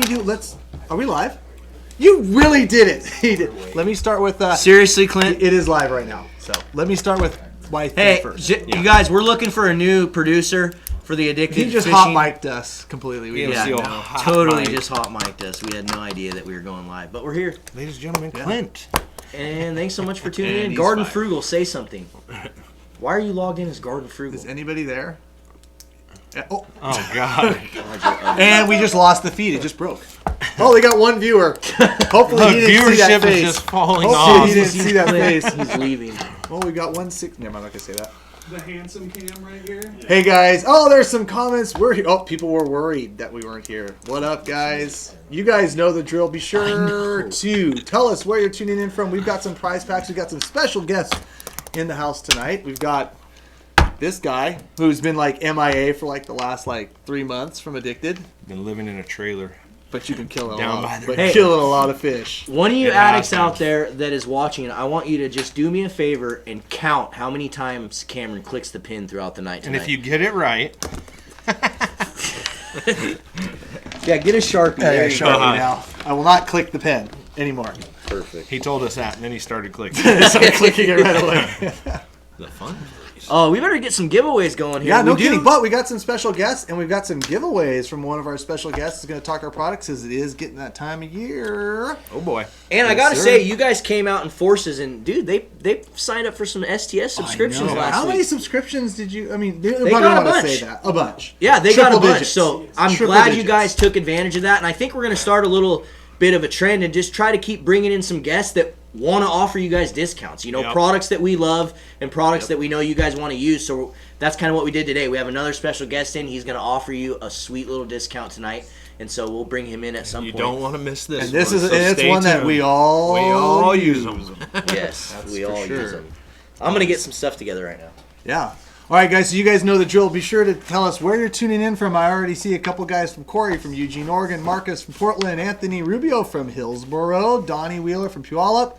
Are we live? You really did it. He did. Let me start with... Seriously, Clint? It is live right now. So let me start with my thing first. You guys, we're looking for a new producer for the Addicted Fishing. He just hot-mic'd us completely. Totally just hot-mic'd us. We had no idea that we were going live. But we're here. Ladies and gentlemen, Clint. And thanks so much for tuning in. Garden Frugal, say something. Why are you logged in as Garden Frugal? Is anybody there? Oh God. And we just lost the feed. It just broke. Oh, they got one viewer. Hopefully he didn't see that face. Viewership is just falling Hopefully off. he didn't see that face. He's leaving. Oh, we got 160. Never mind, I'm not going to say that. The handsome cam right here. Hey, guys. Oh, there's some comments. We're here. Oh, people were worried that we weren't here. What up, guys? You guys know the drill. Be sure to tell us where you're tuning in from. We've got some prize packs. We've got some special guests in the house tonight. We've got this guy who's been like MIA for like the last 3 months from Addicted. Been living in a trailer. But you've been killing killing a lot of fish. One of you addicts out there that is watching, I want you to just do me a favor and count how many times Cameron clicks the pin throughout the night tonight. And if you get it right... Yeah, get a Sharpie. Yeah, Sharpie now. I will not click the pen anymore. Perfect. He told us that, and then he started clicking. Started clicking it right away. The fun. Oh, we better get some giveaways going here. Yeah, no kidding. But we got some special guests, and we've got some giveaways from one of our special guests who's going to talk our products as it is getting that time of year. Oh, boy. And I got to say, you guys came out in forces, and, dude, they signed up for some STS subscriptions last How week. many subscriptions did you... I mean, they got a bunch. Say that. A bunch. Yeah, they got a bunch. Digits. So I'm glad you guys took advantage of that, and I think we're going to start a little bit of a trend and just try to keep bringing in some guests that want to offer you guys discounts, products that we love and products that we know you guys want to use. So that's kind of what we did today. We have another special guest in. He's going to offer you a sweet little discount tonight, and so we'll bring him in at some point. You don't want to miss this. And this is it's one that we all use them. Yes, we all use them. I'm going to get some stuff together right now. Yeah. All right, guys, so you guys know the drill. Be sure to tell us where you're tuning in from. I already see a couple guys from Corey from Eugene, Oregon, Marcus from Portland, Anthony Rubio from Hillsboro, Donnie Wheeler from Puyallup.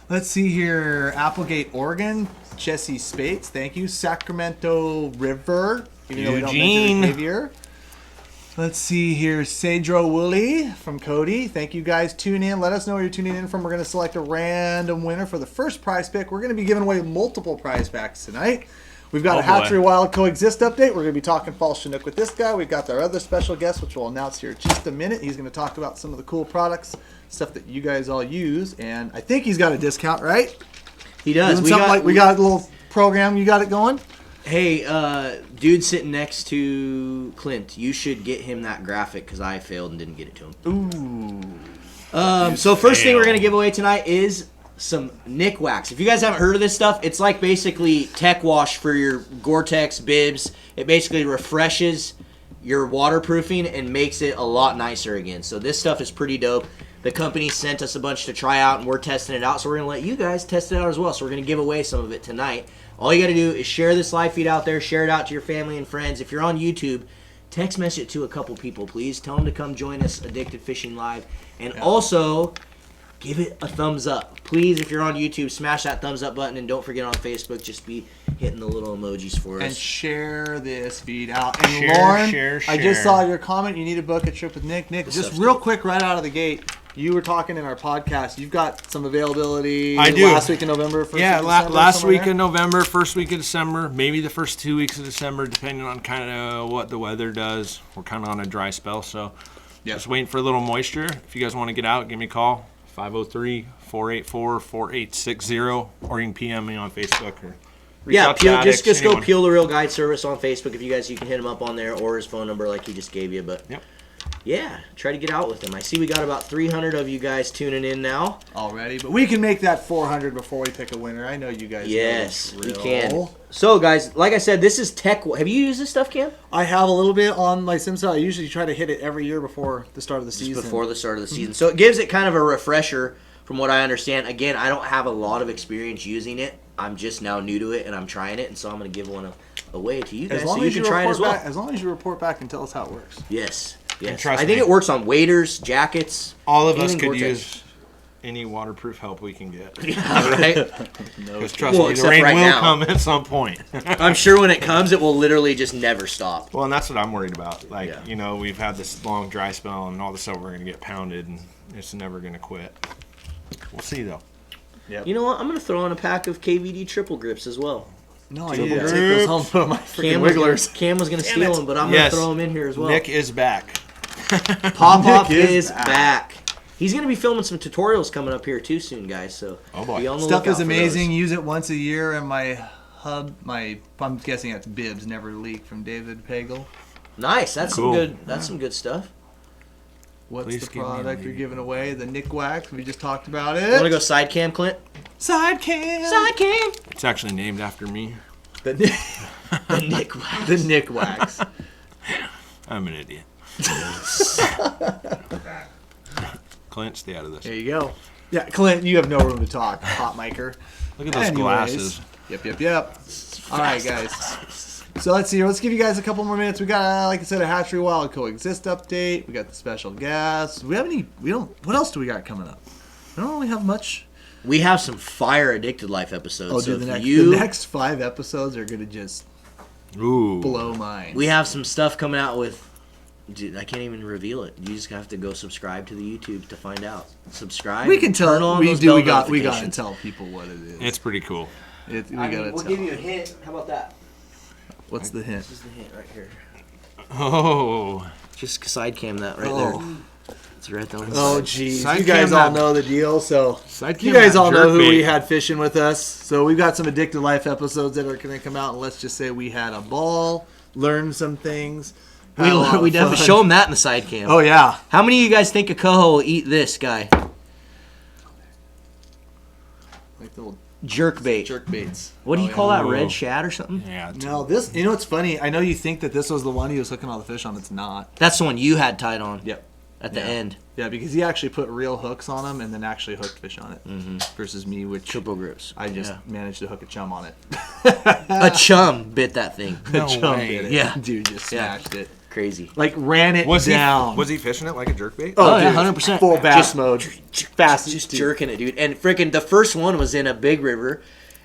Let's see here, Applegate, Oregon, Jesse Spates, thank you. Sacramento River, Eugene. Let's see here, Cedro Woolley from Cody. Thank you guys. Tune in. Let us know where you're tuning in from. We're going to select a random winner for the first prize pick. We're going to be giving away multiple prize packs tonight. We've got a Hatchery Wild Coexist update. We're going to be talking fall Chinook with this guy. We've got our other special guest, which we'll announce here in just a minute. He's going to talk about some of the cool products, stuff that you guys all use, and I think he's got a discount, right? He does. We got a little program. You got it going? Hey, dude sitting next to Clint, you should get him that graphic because I failed and didn't get it to him. Ooh. So first thing we're going to give away tonight is some Nick Wax. If you guys haven't heard of this stuff, it's like basically tech wash for your Gore-Tex bibs. It basically refreshes your waterproofing and makes it a lot nicer again. So this stuff is pretty dope. The company sent us a bunch to try out, and we're testing it out. So we're going to let you guys test it out as well. So we're going to give away some of it tonight. All you got to do is share this live feed out there. Share it out to your family and friends. If you're on YouTube, text message it to a couple people, please. Tell them to come join us, Addicted Fishing Live. And also, give it a thumbs up. Please, if you're on YouTube, smash that thumbs up button. And don't forget on Facebook, just be hitting the little emojis for us. And share this feed out. And Lauren, I just saw your comment. You need to book a trip with Nick. Nick, just real quick right out of the gate. You were talking in our podcast. You've got some availability. I do. Last week in November, last week in November, first week of December, maybe the first 2 weeks of December, depending on kind of what the weather does. We're kind of on a dry spell, so just waiting for a little moisture. If you guys want to get out, give me a call, 503-484-4860, or you can PM me on Facebook. Or just go Peel the Real Guide Service on Facebook. If you guys, you can hit him up on there, or his phone number like he just gave you. But yeah, try to get out with him. I see we got about 300 of you guys tuning in now already, but we can make that 400 before we pick a winner. I know you guys. Yes, we can. So, guys, like I said, this is tech. Have you used this stuff, Cam? I have a little bit on my sim site. I usually try to hit it every year before the start of the season. Before the start of the season. So it gives it kind of a refresher from what I understand. Again, I don't have a lot of experience using it. I'm just now new to it, and I'm trying it, and so I'm going to give one away to you guys so you can try it as well. As long as you report back and tell us how it works. Yes. Yes. I think it works on waders, jackets. All of us could use any waterproof help we can get. Yeah, right? Because trust me, the except rain right will now. come at some point. I'm sure when it comes, it will literally just never stop. Well, and that's what I'm worried about. Like, Yeah. you know, we've had this long dry spell, and all of a sudden we're going to get pounded, and it's never going to quit. We'll see, though. You know what? I'm going to throw in a pack of KVD triple grips as well. No, I need to take those home for my freaking wigglers. Cam was going to steal them, but I'm going to throw them in here as well. Nick is back. Popov Nick is back. He's going to be filming some tutorials coming up here too soon, guys. So Oh, boy. be on the Stuff lookout is for amazing. those. Use it once a year, and my hub, I'm guessing that's bibs, never leak from David Pagel. Nice. That's Cool. some good. That's some good stuff. What's Please the give me a product you're lady. giving away? The Nick Wax. We just talked about Want to it. go side cam, Clint? Side cam. Side cam. It's actually named after me. The Nick, The Nick Wax. the Nick Wax. I'm an idiot. Clint, stay out of this. There you go. Yeah, Clint, you have no room to talk. Hot micer. Look at those Anyways. glasses. Yep. All right, guys. So let's see. Let's give you guys a couple more minutes. We got, like I said, a hatchery wild coexist update. We got the special guests. Do we have any? We don't. What else do we got coming up? We don't really have much. We have some fire addicted life episodes. Oh, so dude, if the next 5 episodes are gonna just Ooh. blow minds. we have some stuff coming out with. Dude, I can't even reveal it. You just have to go subscribe to the YouTube to find out. Subscribe. We can turn tell. on We those do. bell We gotta notifications. tell people what it is. It's pretty cool. We I gotta mean, we'll tell. give you a hint. How about that? What's the hint? This is the hint right here. Oh. Just side cam that right Oh. there. It's right there. Oh, geez. Side You guys cam all that- know the deal, so Side you cam guys that all know who jerk we bait. had fishing with us. So we've got some Addicted Life episodes that are going to come out, and let's just say we had a ball, learned some things. had a lot We of definitely fun. show them that in the side cam. Oh, yeah. How many of you guys think a coho will eat this guy? Like the little Jerk bait. jerk baits. What do you Oh, call yeah. that? Red shad or something? Yeah. No, this, you know what's funny? I know you think that this was the one he was hooking all the fish on. It's not. That's the one you had tied on Yep. at the Yeah. end. Yeah, because he actually put real hooks on them and then actually hooked fish on it. Versus me, which Triple grips. I just Yeah. managed to hook a chum on it. A chum bit that thing. No Chum way. did it. Yeah. Dude just Yeah. smashed it. Crazy. Like ran it Was down. he fishing it like a jerkbait? Oh, yeah, dude, 100%. Full bass Just- mode. Fast. Just jerking it, dude. And freaking the first one was in a big river,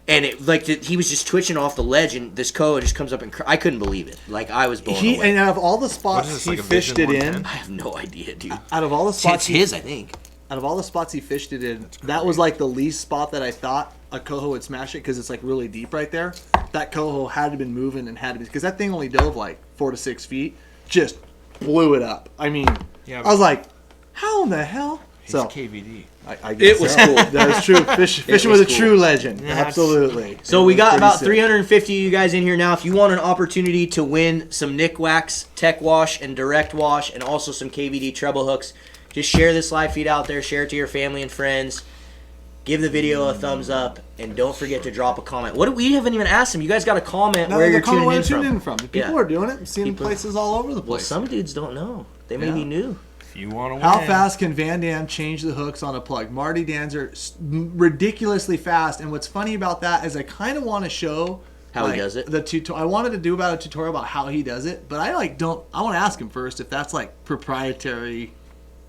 and it like he was just twitching off the ledge, and this coho just comes up and I couldn't believe it. Like I was blown away. And out of all the What spots is this, he like a fished Vision it in, 110? I have no idea, dude. out of all the It's spots his, I think. out of all the spots he fished it in, that was like the least spot that I thought a coho would smash it because it's like really deep right there. That coho had to have been moving and had to be because that thing only dove like 4 to 6 feet, just blew it up. I mean, Yeah, I was like, how in the hell? He's So KVD. I guess It was so. cool. That is true. Fishing was with a cool. true legend. Yeah, it's- Absolutely. So It we was got pretty about sick. 350 of you guys in here now. If you want an opportunity to win some Nick Wax, Tech Wash, and Direct Wash, and also some KVD treble hooks, just share this live feed out there. Share it to your family and friends. Give the video a thumbs up, and don't forget to drop a comment. We haven't even asked them. You guys got to comment No, where they're you're calling tuning where in they're from. tuning in from. People Yeah. are doing it. I'm seeing People- places all over the Well, place. some dudes don't know. They may Yeah. be new. If you want to win. How fast can Van Dam change the hooks on a plug? Marty Danzer, ridiculously fast. And what's funny about that is I kind of want to show How he does it? I wanted to do about a tutorial about how he does it, but I don't. I want to ask him first if that's like proprietary.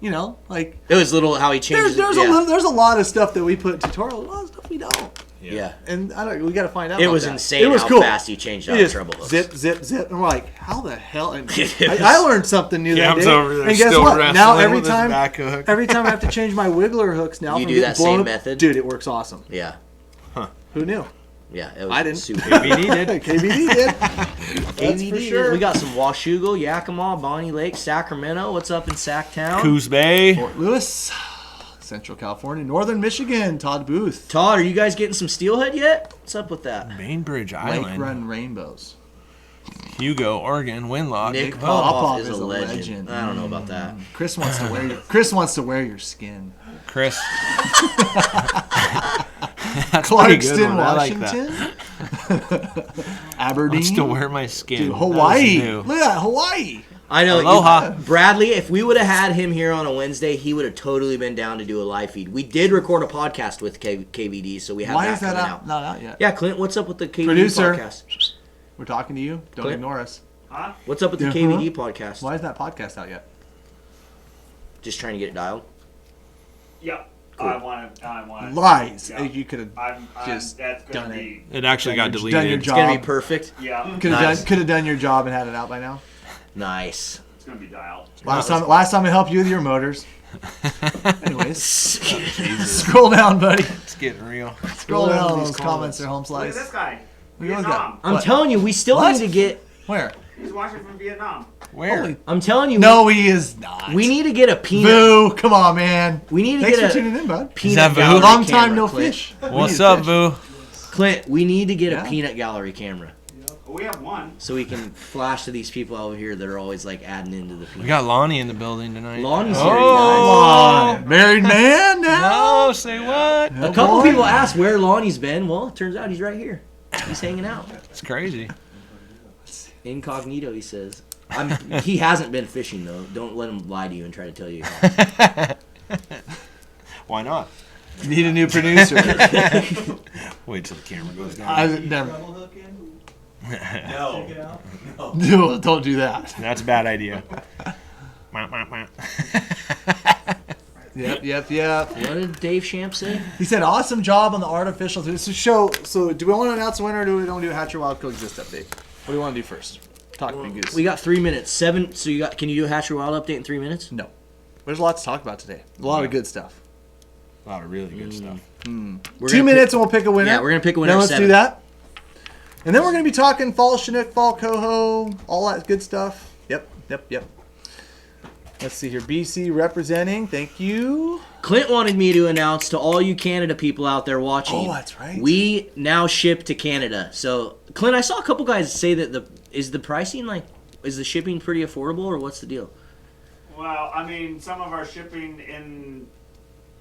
You know, like It was little how he changes there's it. Yeah. there's a lot of stuff that we put in tutorial, a lot of stuff we don't. Yeah. And I don't. We got to find out. It about was that. insane It was how cool. fast he changed He out just treble hooks. zip, zip, zip, and we're like, how the hell? And It was- I learned something new that Cam's day. over there And guess still what? Now wrestling every with his time, back hook. every time I have to change my wiggler hooks now. You from do getting that same blown up- method? dude. It works awesome. Yeah. Who knew? Yeah. It was I didn't. super. KVD did. KBD did. That's KVD. for sure. We got some Washougal, Yakima, Bonnie Lake, Sacramento. What's up in Sacktown? Coos Bay. Fort Lewis, Central California, Northern Michigan. Todd Booth, Todd, are you guys getting some steelhead yet? What's up with that? Bainbridge Lake Island. Run Rainbows. Hugo, Oregon. Winlock. Nick Popov Popov is is a a legend. legend. I don't know about that. Chris wants to wear your. Chris wants to wear your skin. Chris. That's pretty good Clarkston, one. I like that. Washington. Aberdeen. Wants to wear my skin. Dude, That was Hawaii. new. Look at that, Hawaii. I know. Aloha. Bradley, if we would have had him here on a Wednesday, he would have totally been down to do a live feed. We did record a podcast with KVD, so we have Why that is that coming out? Not out yet. Yeah, Clint, what's up with the KVD Producer. podcast? We're talking to you. Don't Clint? ignore us. What's up with the Yeah, KVD podcast? Why is that podcast out yet? Just trying to get it dialed. Yeah. Cool. I want to. Lies. Yeah. You could have just that's done gonna it. be. It actually got Done your deleted. It's gonna be job. perfect. Yeah, Could have Nice. done your job and had it out by now. Nice. it's gonna be dialed. Last time I helped you with your motors. Anyways, scroll down, buddy. It's getting real. Scroll down on these those comments. They're home Look at slice. this guy. Look at this guy. Vietnam. I'm What? telling you, we still What? need to get. Where? He's watching from Vietnam. Where? Holy- I'm telling you, No, he is not. we need to get a peanut. Boo! Come on, man. We need to Thanks get for a tuning in, bud. peanut that Vu? gallery Long time camera, no Clint. fish. What's up, Boo? Clint, we need to get Yeah. a peanut gallery camera We have one. so we can flash to these people over here that are always like adding into the We peanut. got Lonnie in the building tonight. Lonnie's here, Come Oh, on, married man now. no, say what? A couple people asked where Lonnie's been. Well, it turns out he's right here. He's hanging out. It's crazy. Incognito, he says. He hasn't been fishing, though. Don't let him lie to you and try to tell you. Why not? Need a new producer. Wait till the camera goes down. I never. Double hook in? No. Check it out. No, don't do that. That's a bad idea. Yep. What did Dave Champ say? He said, "Awesome job on the artificial." This is show. So, do we want to announce the winner, or do we don't do a Hatch Your Wild Coexist update? What do you want to do first? Talk to me, Goose. We got 3 minutes. So you got? Can you do a Hatcher Wild update in 3 minutes? No. There's a lot to talk about today. A lot of good stuff. A lot of really good stuff. We're 2 gonna minutes and we'll pick a winner. Yeah, we're gonna pick a winner Now at let's 7. do that. And then we're going to be talking fall chinook, fall coho, all that good stuff. Yep. Let's see here. BC representing. Thank you. Clint wanted me to announce to all you Canada people out there watching. Oh, that's right. We now ship to Canada. So, Clint, I saw a couple guys say that is the pricing is the shipping pretty affordable, or what's the deal? Well, I mean, some of our shipping in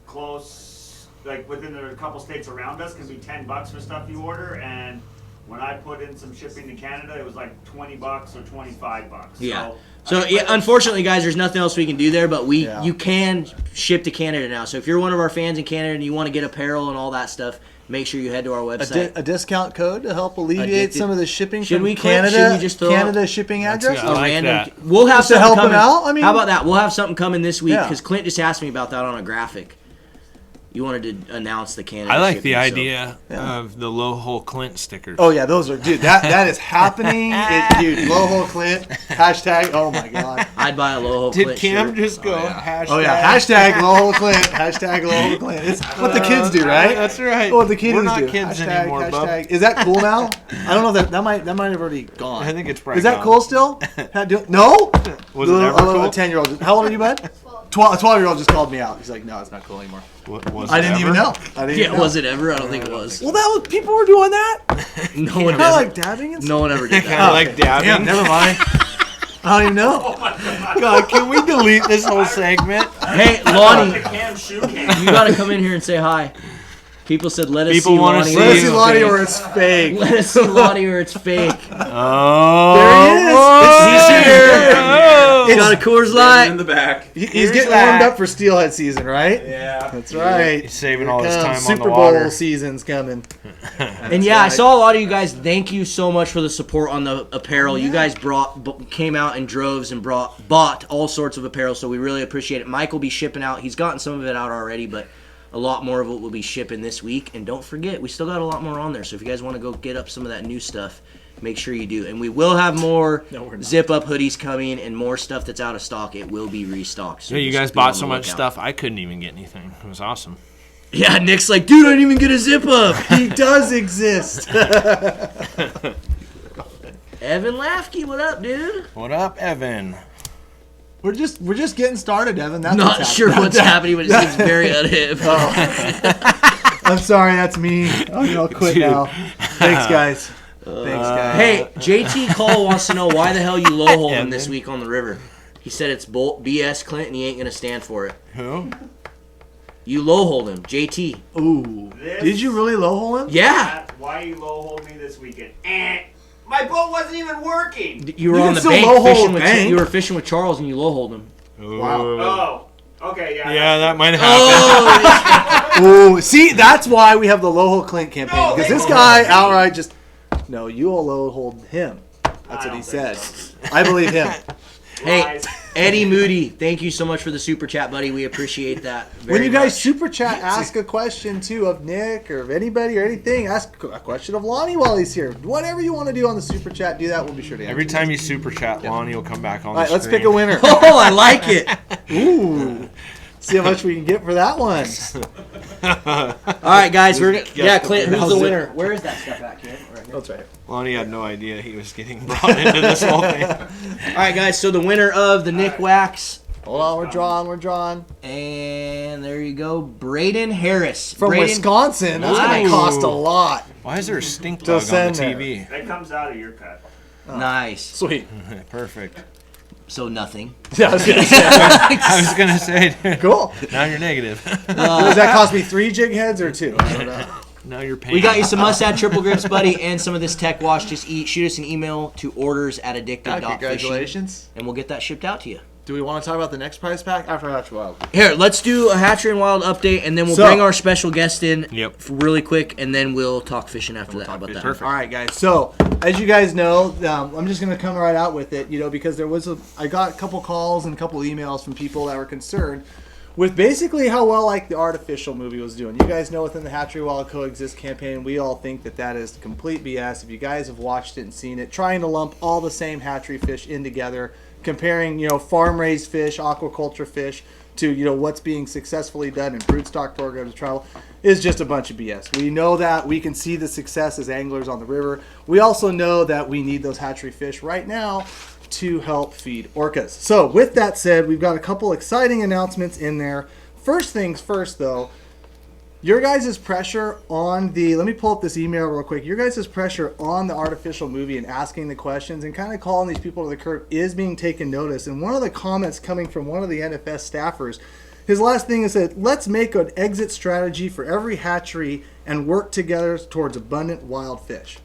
close, like within a couple states around us, can be $10 for stuff you order, and when I put in some shipping to Canada, it was like $20 or $25. Yeah. So yeah, unfortunately, guys, there's nothing else we can do there, but Yeah. you can ship to Canada now. So if you're one of our fans in Canada and you want to get apparel and all that stuff, make sure you head to our website. A discount code to help alleviate some of the shipping Should from we, Clint? Canada. Should we just throw Canada out- shipping That's address. good. I like that. We'll have Just to something help coming. him out? I mean- how about that? We'll have something coming this week Yeah. because Clint just asked me about that on a graphic. You wanted to announce the Canada. I like shipping, the so- idea of the low hole Clint stickers. Oh yeah, those are dude. That is happening. Dude, low hole Clint hashtag. Oh my god. I'd buy a low Did Clint Cam shirt. just go hashtag? Oh yeah, hashtag low hole Clint. Hashtag low hole Clint. It's what the kids do, right? That's right. What the kids We're not do. kids hashtag, anymore, bub. hashtag. Is that cool now? I don't know if that might have already gone. I think it's probably Is that gone. cool still? No. Was it ever cool? A 10-year-old. How old are you, bud? 12-year-old just called me out. He's like, no, it's not cool anymore. Was I it didn't ever? even know. I didn't even Yeah, know. was it ever? I don't think it was. Well, that was people were doing that. No one Kind of ever. like dabbing and stuff. No one ever did Kind that. of like dabbing. Damn, never mind. I don't even know. God, can we delete this whole segment? Hey, The Lonnie, Cam shoe came. you gotta come in here and say hi. People said, let us People see wanna Lonnie. see Let us see you. Lonnie or it's fake. Let us see Lonnie or it's fake. Oh, There he is. It's here. Oh. He's got a Coors Light. in the back. He's Here's getting that. warmed up for steelhead season, right? Yeah. That's right. He's saving Here all his comes. time on Super the Bowl water. season's coming. And yeah, I saw a lot of you guys. Thank you so much for the support on the apparel. You guys came out in droves and bought all sorts of apparel, so we really appreciate it. Mike will be shipping out. He's gotten some of it out already, but a lot more of it will be shipping this week. And don't forget, we still got a lot more on there. So if you guys want to go get up some of that new stuff, make sure you do. And we will have more zip-up hoodies coming and more stuff that's out of stock. It will be restocked. So Yeah, you just guys be on bought the so much lookout. stuff, I couldn't even get anything. It was awesome. Yeah, Nick's like, dude, I didn't even get a zip-up. He does exist. Evan Lafke, what up, dude? What up, Evan? We're just getting started, Evan. That's Not what's sure happening. what's happening, but it seems very unhip. I'm sorry, that's me. I'll quit Dude. now. Thanks, guys. Thanks, guys. Hey, JT Cole wants to know why the hell you lowhold him Evan. this week on the river. He said it's BS, Clint, and he ain't gonna stand for it. Who? You lowhold him, JT. Ooh. This- Did you really low hole him? Yeah, That's why you low hold me this weekend. My boat wasn't even working. you were You on can the still bank low-hold fishing with bank. you were fishing with Charles and you lowhold him. Wow. Oh. Okay, yeah. Yeah, that might happen. Oh, Ooh. See, that's why we have the low hole Clint campaign. No, Because they this don't. guy outright just, no, you will low hold him. That's what he don't said. think I believe him. Hey, Lies. Eddie Moody, thank you so much for the super chat, buddy. We appreciate that. When you guys much. super chat, ask a question too of Nick or of anybody or anything. Ask a question of Lonnie while he's here. Whatever you want to do on the super chat, do that. We'll be sure to answer. Every time you super chat, Lonnie will come back on All the right, let's screen. pick a winner. Oh, I like it. Ooh. See how much we can get for that one. All right, guys. Yeah, Clint, who's How's the it? winner? Where is that stuff at, Clint? Right here. That's right. Lonnie had no idea he was getting brought into this whole thing. All right, guys. So the winner of the Nick Wax, Hold on, we're drawn. and there you go, Braden Harris From Braden, Wisconsin. That's going Nice. to cost a lot. Why is there a stink bug Just on the send TV? That comes out of your cut. Nice. Sweet. Perfect. So nothing. Yeah, I was going to say. I was gonna say. Cool. Now you're negative. Does that cost me 3 jig heads or 2? I don't know. Now you're paying. We got you some must-add triple grips, buddy, and some of this tech wash. Just shoot us an email to orders@addicted.fishing, Congratulations. and we'll get that shipped out to you. Do we want to talk about the next prize pack? I forgot you wild. Here, let's do a Hatchery and Wild update, and then we'll So- bring our special guest in really quick, and then we'll talk fishing after that. How about that? Perfect. All right, guys. So, as you guys know, I'm just going to come right out with it, because I got a couple calls and a couple emails from people that were concerned with basically how well the artificial movie was doing. You guys know within the Hatchery Wild Coexist campaign, we all think that is complete BS. If you guys have watched it and seen it, trying to lump all the same hatchery fish in together, comparing, farm-raised fish, aquaculture fish, to, what's being successfully done in broodstock programs of travel is just a bunch of BS. We know that. We can see the success as anglers on the river. We also know that we need those hatchery fish right now to help feed orcas. So with that said, we've got a couple exciting announcements in there. First things first, though, your guys' pressure on let me pull up this email real quick. Your guys' pressure on the artificial movie and asking the questions and kind of calling these people to the curb is being taken notice. And one of the comments coming from one of the NFS staffers, his last thing is that let's make an exit strategy for every hatchery and work together towards abundant wild fish.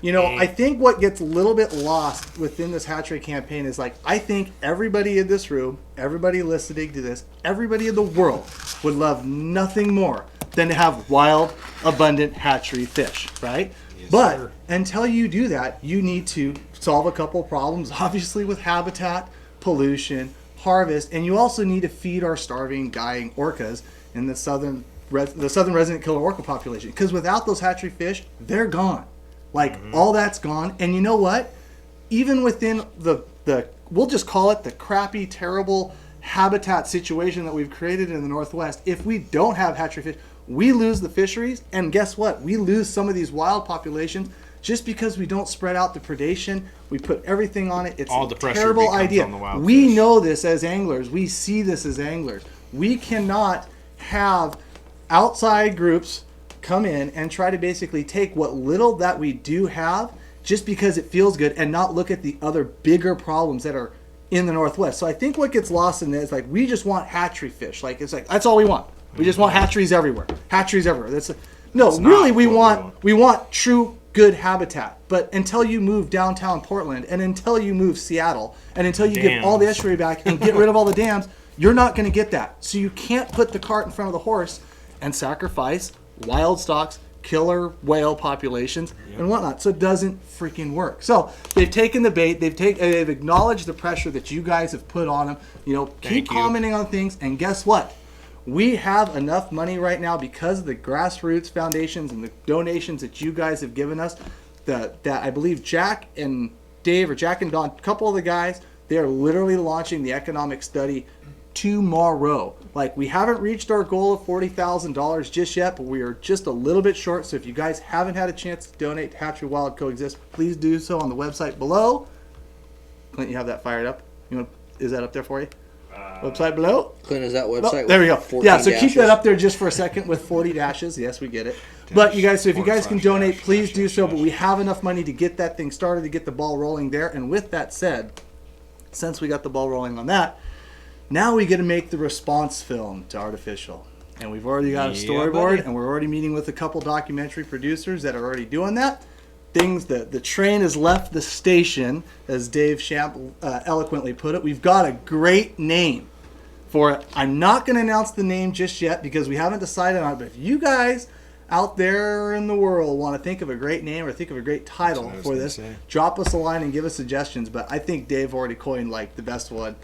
I think what gets a little bit lost within this hatchery campaign is I think everybody in this room, everybody listening to this, everybody in the world would love nothing more than to have wild, abundant hatchery fish, right? Yes, but sir. until you do that, you need to solve a couple problems, obviously with habitat, pollution, harvest, and you also need to feed our starving, dying orcas in the southern resident killer orca population. Because without those hatchery fish, they're gone. All that's gone. And you know what? Even within the we'll just call it the crappy, terrible habitat situation that we've created in the Northwest, if we don't have hatchery fish, we lose the fisheries. And guess what? We lose some of these wild populations just because we don't spread out the predation. We put everything on it. It's All a the pressure terrible becomes idea. on the wild We fish. know this as anglers. We see this as anglers. We cannot have outside groups come in and try to basically take what little that we do have just because it feels good and not look at the other bigger problems that are in the Northwest. So I think what gets lost in this, we just want hatchery fish. That's all we want. We just want hatcheries everywhere. Hatcheries everywhere. Really we want true good habitat. But until you move downtown Portland and until you move Seattle and until you give all the estuary back and get rid of all the dams, you're not going to get that. So you can't put the cart in front of the horse and sacrifice wild stocks, killer whale populations, and whatnot. So it doesn't freaking work. So they've taken the bait. They've acknowledged the pressure that you guys have put on them. Keep Thank you. commenting on things. And guess what? We have enough money right now because of the grassroots foundations and the donations that you guys have given us. That I believe Jack and Dave, or Jack and Don, a couple of the guys, they are literally launching the economic study tomorrow. We haven't reached our goal of $40,000 just yet, but we are just a little bit short. So if you guys haven't had a chance to donate to Hatchery Wild Coexist, please do so on the website below. Clint, you have that fired up? Is that up there for you? Website below? Clint, is that Oh, website? there we go. 14 Yeah, so keep dashes? that up there just for a second with 40 dashes. Yes, we get it. But you guys, so if you guys can donate, please do so. But we have enough money to get that thing started, to get the ball rolling there. And with that said, since we got the ball rolling on that, now we get to make the response film to artificial. And we've already got a storyboard, buddy. and we're already meeting with a couple documentary producers that are already doing that. The train has left the station, as Dave Champ eloquently put it. We've got a great name for it. I'm not going to announce the name just yet because we haven't decided on it. But if you guys out there in the world want to think of a great name or think of a great title That's what I was for gonna this, say. drop us a line and give us suggestions. But I think Dave already coined like the best one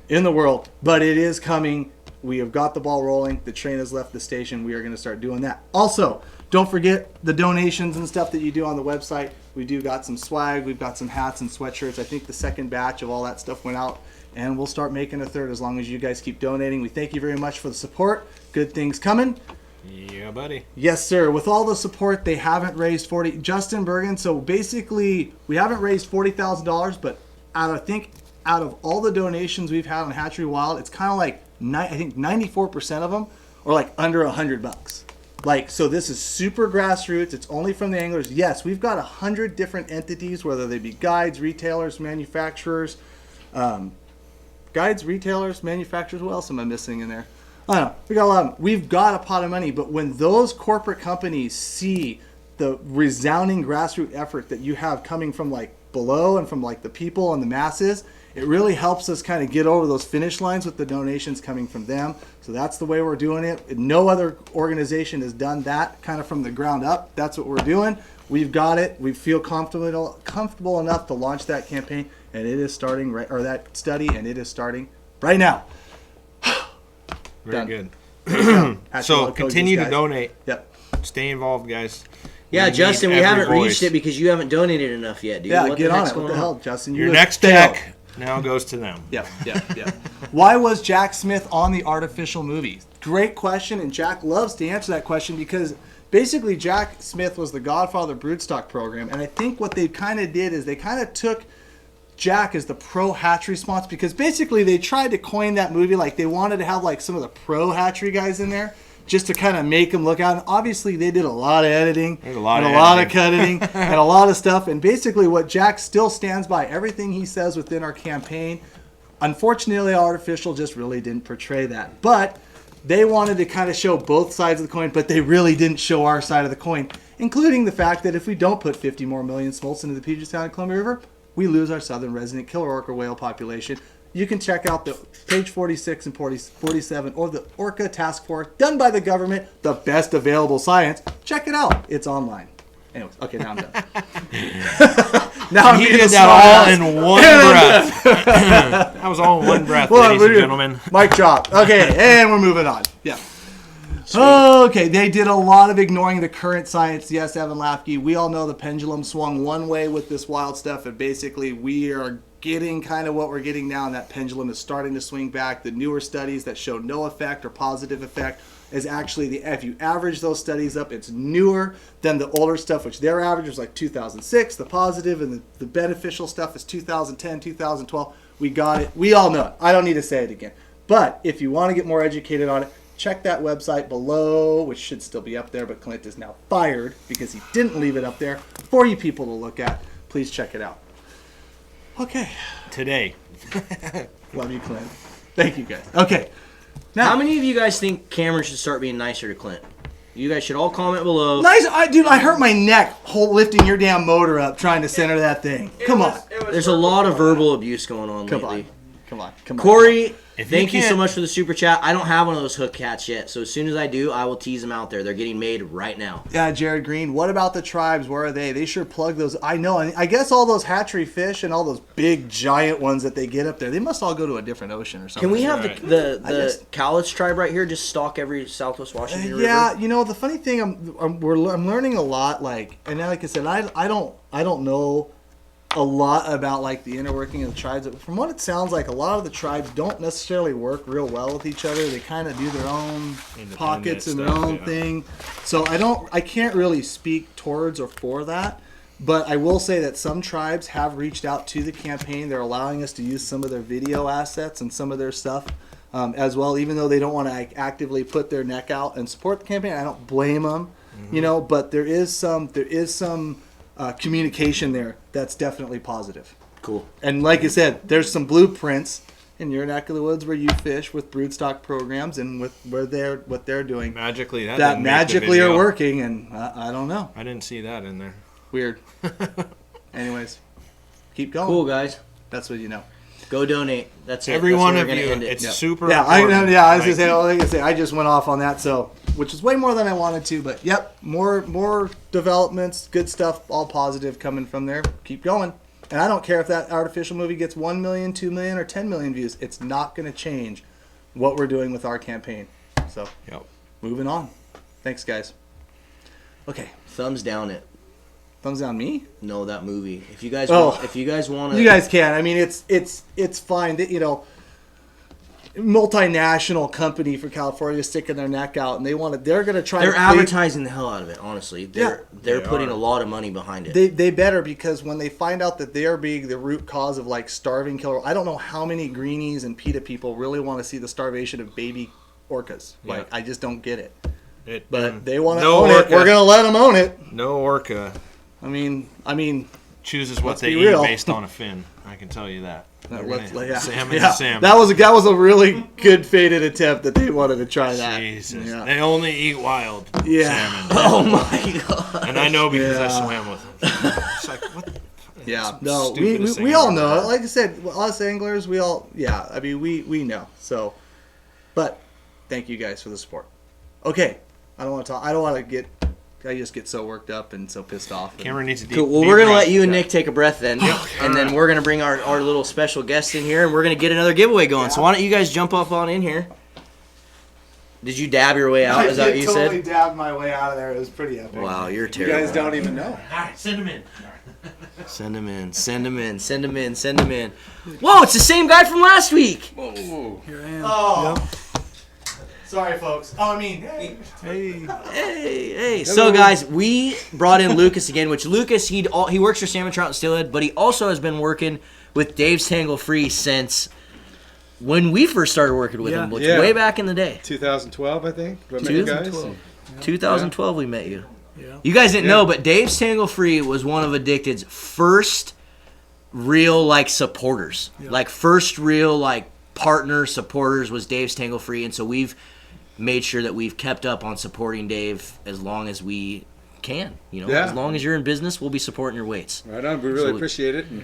in the world. But it is coming. We have got the ball rolling. The train has left the station. We are going to start doing that. Also, don't forget the donations and stuff that you do on the website. We do got some swag. We've got some hats and sweatshirts. I think the second batch of all that stuff went out. And we'll start making a third as long as you guys keep donating. We thank you very much for the support. Good things coming. Yeah, buddy. Yes, sir. With all the support, they haven't raised Justin Bergen. So basically, we haven't raised $40,000, but out of all the donations we've had on Hatchery Wild, it's kind of like I think 94% of them are like under $100. Like, so this is super grassroots. It's only from the anglers. Yes, we've got 100 different entities, whether they be guides, retailers, manufacturers. Guides, retailers, manufacturers. What else am I missing in there? I don't know. We got a lot of them. We've got a pot of money, but when those corporate companies see the resounding grassroots effort that you have coming from like below and from like the people and the masses, it really helps us kind of get over those finish lines with the donations coming from them. So that's the way we're doing it. No other organization has done that kind of from the ground up. That's what we're doing. We've got it. We feel comfortable enough to launch that campaign, and it is starting right, or that study, and it is starting right now. Very Done. good. Hatch So Wild Coaches, continue to guys. donate. Yep. Stay involved, guys. Yeah, We Justin, need we every haven't voice. reached it because you haven't donated enough yet, dude. Yeah, What get the on heck's it. What going the on? hell, Justin? Your You next fail. check now goes to them. Yep. Why was Jack Smith on the artificial movie? Great question, and Jack loves to answer that question because basically Jack Smith was the godfather of the broodstock program, and I think what they kind of did is they kind of took Jack as the pro hatchery sponsor because basically they tried to coin that movie like they wanted to have like some of the pro hatchery guys in there just to kind of make them look out. And obviously they did a lot of editing, There's a lot and of a lot of editing. cutting, and a lot of stuff. And basically what Jack still stands by, everything he says within our campaign. Unfortunately, Artificial just really didn't portray that. But they wanted to kind of show both sides of the coin, but they really didn't show our side of the coin, including the fact that if we don't put 50 more million smolts into the Puget Sound and Columbia River, we lose our southern resident killer orca whale population. You can check out the page 46 and 47 or the Orca Task Force done by the government, the best available science. Check it out. It's online. Anyways, okay, now I'm done. Now I'm He being did a that smart all ass. in one breath. That was all in one breath, Well, ladies we're- and gentlemen. Mic drop. Okay, and we're moving on. Yeah. Okay, they did a lot of ignoring the current science. Yes, Evan Lafke. We all know the pendulum swung one way with this wild stuff, and basically we are getting kind of what we're getting now, and that pendulum is starting to swing back. The newer studies that show no effect or positive effect is actually if you average those studies up, it's newer than the older stuff, which their average was like 2006. The positive and the beneficial stuff is 2010, 2012. We got it. We all know it. I don't need to say it again. But if you want to get more educated on it, check that website below, which should still be up there, but Clint is now fired because he didn't leave it up there for you people to look at. Please check it out. Okay. Today. Love you, Clint. Thank you, guys. Okay. Now, How many of you guys think Cameron should start being nicer to Clint? You guys should all comment below. nice. I hurt my neck lifting your damn motor up trying to center that thing. Come on. There's a lot of verbal abuse going on Come lately. on. Come on. Corey, If thank you you so can't- much for the super chat. I don't have one of those hook cats yet, so as soon as I do, I will tease them out there. They're getting made right now. Yeah, Jared Green. What about the tribes? Where are they? They sure plug those. I know. And I guess all those hatchery fish and all those big giant ones that they get up there, they must all go to a different ocean or something. Can we have Right. the I just- Cowlitz tribe right here just stock every Southwest Washington River? Yeah, you know the funny thing, I'm learning a lot. Like, and like I said, I don't know a lot about like the inner working of the tribes. But from what it sounds like, a lot of the tribes don't necessarily work real well with each other. They kind of do their own Independent pockets and their stuff, own yeah. thing. So I can't really speak towards or for that. But I will say that some tribes have reached out to the campaign. They're allowing us to use some of their video assets and some of their stuff as well, even though they don't want to actively put their neck out and support the campaign. I don't blame them, you know. But there is some communication there that's definitely positive. Cool. And like I said, there's some blueprints in your neck of the woods where you fish with broodstock programs and with what they're doing Magically, that that didn't make the magically are video. working. And I don't know. I didn't see that in there. Weird. Anyways, keep going. Cool, guys. That's what you know. Go donate. That's it. Every That's one where of we're gonna you, end it. it's Yeah. super Yeah, important. I was Like, gonna say. I just went off on that. So which is way more than I wanted to. But yep, more developments, good stuff, all positive coming from there. Keep going. And I don't care if that artificial movie gets 1 million, 2 million, or 10 million views. It's not going to change what we're doing with our campaign. So, moving on. Thanks, guys. Okay. Thumbs down it. Thumbs down me? No, that movie. If you guys want to, you guys can. I mean, it's fine that, you know, multinational company for California sticking their neck out, and they're going to try. They're advertising the hell out of it. Honestly, they're putting a lot of money behind it. They better, because when they find out that they're being the root cause of like starving killer, I don't know how many greenies and PETA people really want to see the starvation of baby orcas. Like, I just don't get it. But they want to own it. We're going to let them own it. No orca. I mean, chooses what they eat based on a fin. I can tell you that. Salmon is salmon. That was a really good fated attempt that they wanted to try that. Jesus. Yeah. They only eat wild salmon. Oh my god. And I know because I swam with them. It's like, what? Yeah. No, we all know. Like I said, us anglers, we all, I mean, we know. So, but thank you guys for the support. Okay. I don't want to talk. I just get so worked up and so pissed off. Cameron needs a deep. Cool. Well, we're gonna let you and Nick take a breath then, and then we're gonna bring our little special guest in here, and we're gonna get another giveaway going. So why don't you guys jump up on in here? Did you dab your way out? Is that what you said? I totally dabbed my way out of there. It was pretty epic. Wow, you're terrible. You guys don't even know. All right, send them in. Send them in. Send them in. Send them in. Send them in. Whoa, it's the same guy from last week. Whoa. Here I am. Oh. Yep. Sorry, folks. Oh, I mean, hey. So, guys, we brought in Lucas again, which Lucas, he works for Salmon, Trout, and Steelhead, but he also has been working with Dave's Tangle Free since when we first started working with him, which way back in the day. 2012, I think. 2012 we met you. Yeah. You guys didn't know, but Dave's Tangle Free was one of Addicted's first real, like, supporters. Yeah. Like, first real, like, partner supporters was Dave's Tangle Free, and so we've made sure that we've kept up on supporting Dave as long as we can. You know, as long as you're in business, we'll be supporting your weights. Right on. We really appreciate it. And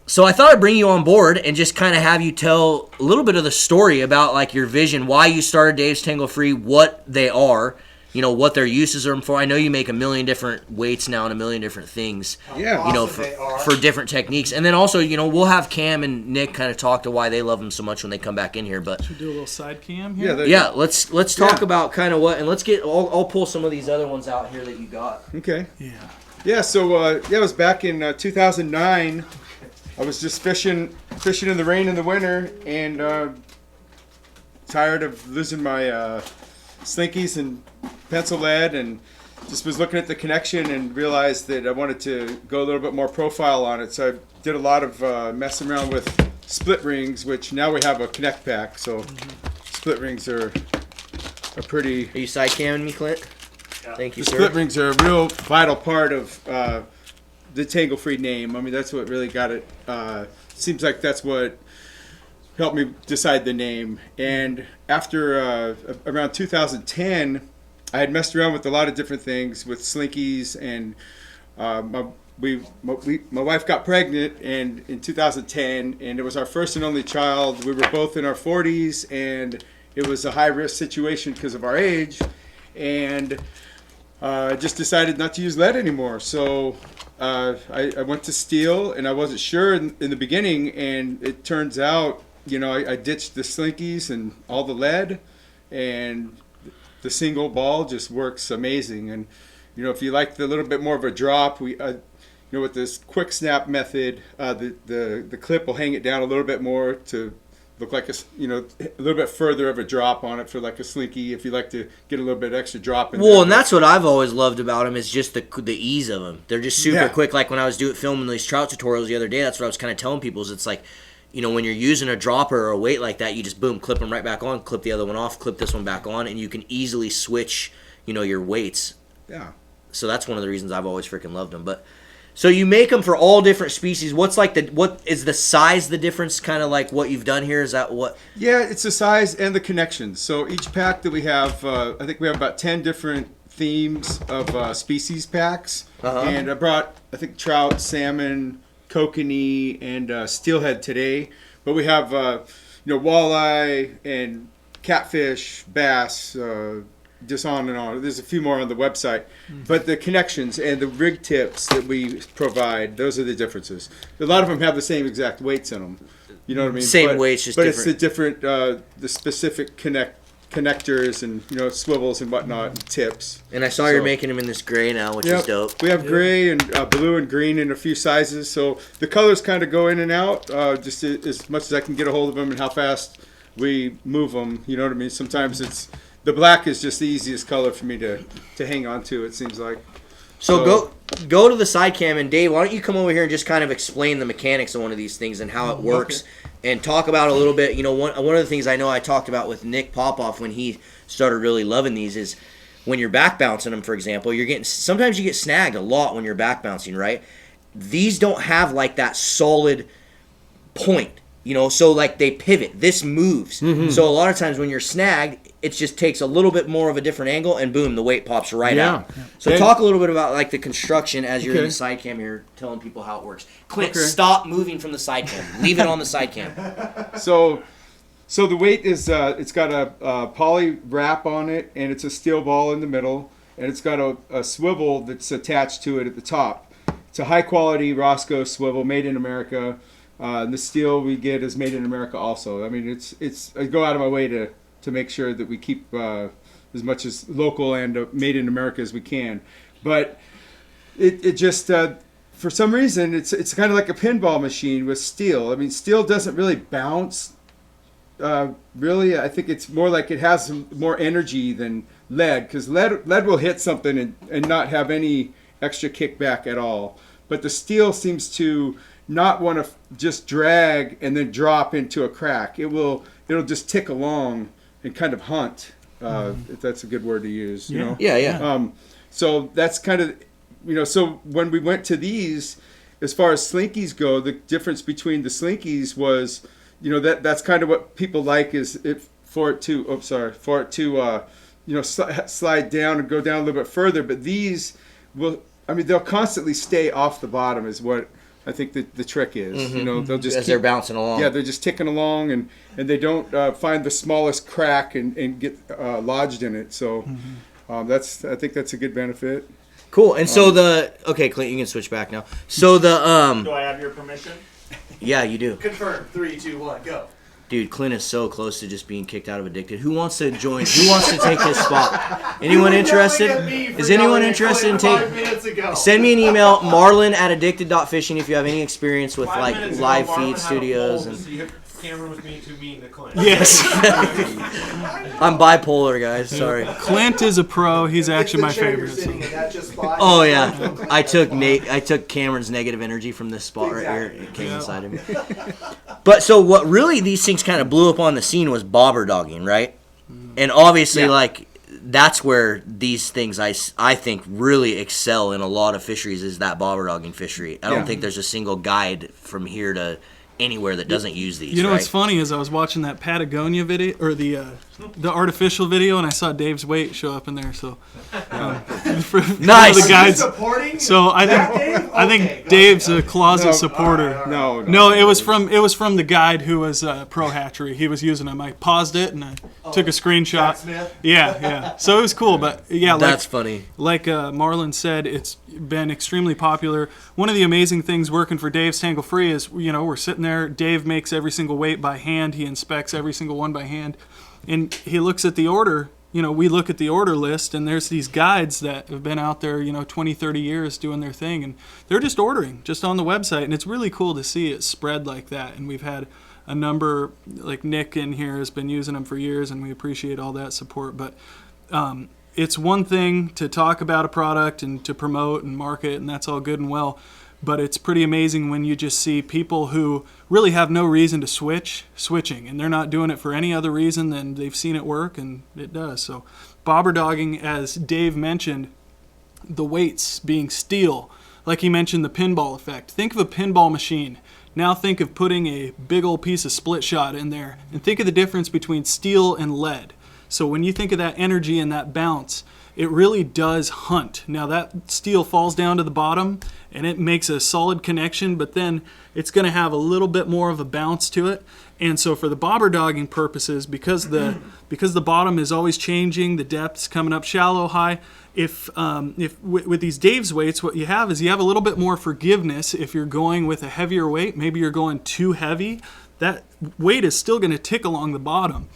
So I thought I'd bring you on board and just kind of have you tell a little bit of the story about like your vision, why you started Dave's Tangle Free, what they are, you know, what their uses are for. I know you make a million different weights now and a million different things. Yeah. You know, for different techniques. And then also, you know, we'll have Cam and Nick kind of talk to why they love them so much when they come back in here. But should we do a little side cam here? Yeah, let's talk about kind of what, and let's get. I'll pull some of these other ones out here that you got. Okay. Yeah. So it was back in 2009. I was just fishing in the rain in the winter, and tired of losing my slinkies and pencil lead, and just was looking at the connection and realized that I wanted to go a little bit more profile on it. So I did a lot of messing around with split rings, which now we have a connect pack. So split rings are pretty. Are you side camming me, Clint? Yeah. Thank you, sir. Split rings are a real vital part of the Tangle Free name. I mean, that's what really got it. Seems like that's what helped me decide the name. And after around 2010, I had messed around with a lot of different things with slinkies, and my wife got pregnant in 2010, and it was our first and only child. We were both in our 40s, and it was a high-risk situation because of our age, and I just decided not to use lead anymore. So I went to steel, and I wasn't sure in the beginning, and it turns out, you know, I ditched the slinkies and all the lead, and the single ball just works amazing. And you know, if you like the little bit more of a drop, we you know, with this quick snap method, the clip will hang it down a little bit more to look like a little bit further of a drop on it for like a slinky, if you like to get a little bit extra drop in there. And that's what I've always loved about them, is just the ease of them. They're just super quick. Like when I was filming these trout tutorials the other day, that's what I was kind of telling people, is it's like, you know, when you're using a dropper or a weight like that, you just boom, clip them right back on, clip the other one off, clip this one back on, and you can easily switch, you know, your weights. Yeah. So that's one of the reasons I've always freaking loved them. But so you make them for all different species. What is the size, the difference, kind of like what you've done here? Is that what? Yeah, it's the size and the connections. So each pack that we have, I think we have about 10 different themes of species packs. And I brought, I think, trout, salmon, kokanee, and steelhead today. But we have, you know, walleye and catfish, bass, just on and on. There's a few more on the website. But the connections and the rig tips that we provide, those are the differences. A lot of them have the same exact weights in them. You know what I mean? Same weights, just but different. It's the different, the specific connectors and, you know, swivels and whatnot, and tips. And I saw you're making them in this gray now, which is dope. We have gray and blue and green in a few sizes. So the colors kind of go in and out, just as much as I can get a hold of them and how fast we move them. You know what I mean? Sometimes the black is just the easiest color for me to hang on to, it seems like. So go to the side cam, and Dave, why don't you come over here and just kind of explain the mechanics of one of these things and how it works, and talk about a little bit. You know, one of the things I know I talked about with Nick Popov when he started really loving these is when you're back bouncing them, for example, sometimes you get snagged a lot when you're back bouncing, right? These don't have like that solid point, you know, so like they pivot. This moves. So a lot of times when you're snagged, it just takes a little bit more of a different angle, and boom, the weight pops right out. So talk a little bit about like the construction as you're in the side cam here, telling people how it works. Clint, stop moving from the side cam. Leave it on the side cam. So the weight is it's got a poly wrap on it, and it's a steel ball in the middle, and it's got a swivel that's attached to it at the top. It's a high quality Roscoe swivel made in America. The steel we get is made in America also. I mean, I go out of my way to make sure that we keep as much as local and made in America as we can. But it just for some reason it's kind of like a pinball machine with steel. I mean, steel doesn't really bounce. Really, I think it's more like it has some more energy than lead, because lead will hit something and not have any extra kickback at all. But the steel seems to not want to just drag and then drop into a crack. It'll just tick along and kind of hunt, if that's a good word to use. You know? Yeah. So that's kind of, you know, so when we went to these, as far as slinkies go, the difference between the slinkies was, you know, that's kind of what people like is for it to you know, slide down and go down a little bit further. But these they'll constantly stay off the bottom is what I think the trick is. You know, they'll just they're bouncing along. Yeah, they're just ticking along, and they don't find the smallest crack and get lodged in it. So I think that's a good benefit. Cool. And so okay, Clint, you can switch back now. So do I have your permission? Yeah, you do. Confirm. 3, 2, 1, go. Dude, Clint is so close to just being kicked out of Addicted. Who wants to join? Who wants to take his spot? Anyone interested? Is anyone interested in taking? Send me an email, marlin@addicted.fishing, if you have any experience with like live feed studios and. Cameron was being too mean to Clint. Yes. I'm bipolar, guys. Sorry. Clint is a pro. He's actually my favorite. Oh yeah, I took Cameron's negative energy from this spot right here. It came inside of me. But so what really these things kind of blew up on the scene was bobber dogging, right? And obviously, like that's where these things I think really excel in a lot of fisheries is that bobber dogging fishery. I don't think there's a single guide from here to anywhere that doesn't use these. You know right? what's funny is I was watching that Patagonia video or the artificial video, and I saw Dave's weight show up in there. So nice. The guides. Supporting? So I think Dave's a closet supporter. No, it was from the guide who was pro hatchery. He was using them. I paused it and I took a screenshot. Yeah. So it was cool, but yeah, that's funny. Like Marlin said, it's been extremely popular. One of the amazing things working for Dave's Tangle Free is, you know, we're sitting there. Dave makes every single weight by hand. He inspects every single one by hand, and he looks at the order. You know, we look at the order list, and there's these guides that have been out there, you know, 20, 30 years doing their thing, and they're just ordering just on the website, and it's really cool to see it spread like that. And we've had a number, like Nick in here has been using them for years, and we appreciate all that support. But it's one thing to talk about a product and to promote and market, and that's all good and well. But it's pretty amazing when you just see people who really have no reason to switching, and they're not doing it for any other reason than they've seen it work, and it does. So bobber dogging, as Dave mentioned, the weights being steel, like he mentioned the pinball effect. Think of a pinball machine. Now think of putting a big old piece of split shot in there, and think of the difference between steel and lead. So when you think of that energy and that bounce, it really does hunt. Now that steel falls down to the bottom and it makes a solid connection, but then it's going to have a little bit more of a bounce to it. And so for the bobber dogging purposes, because the bottom is always changing, the depth's coming up shallow, high. If with these Dave's weights, what you have is you have a little bit more forgiveness if you're going with a heavier weight. Maybe you're going too heavy. That weight is still going to tick along the bottom.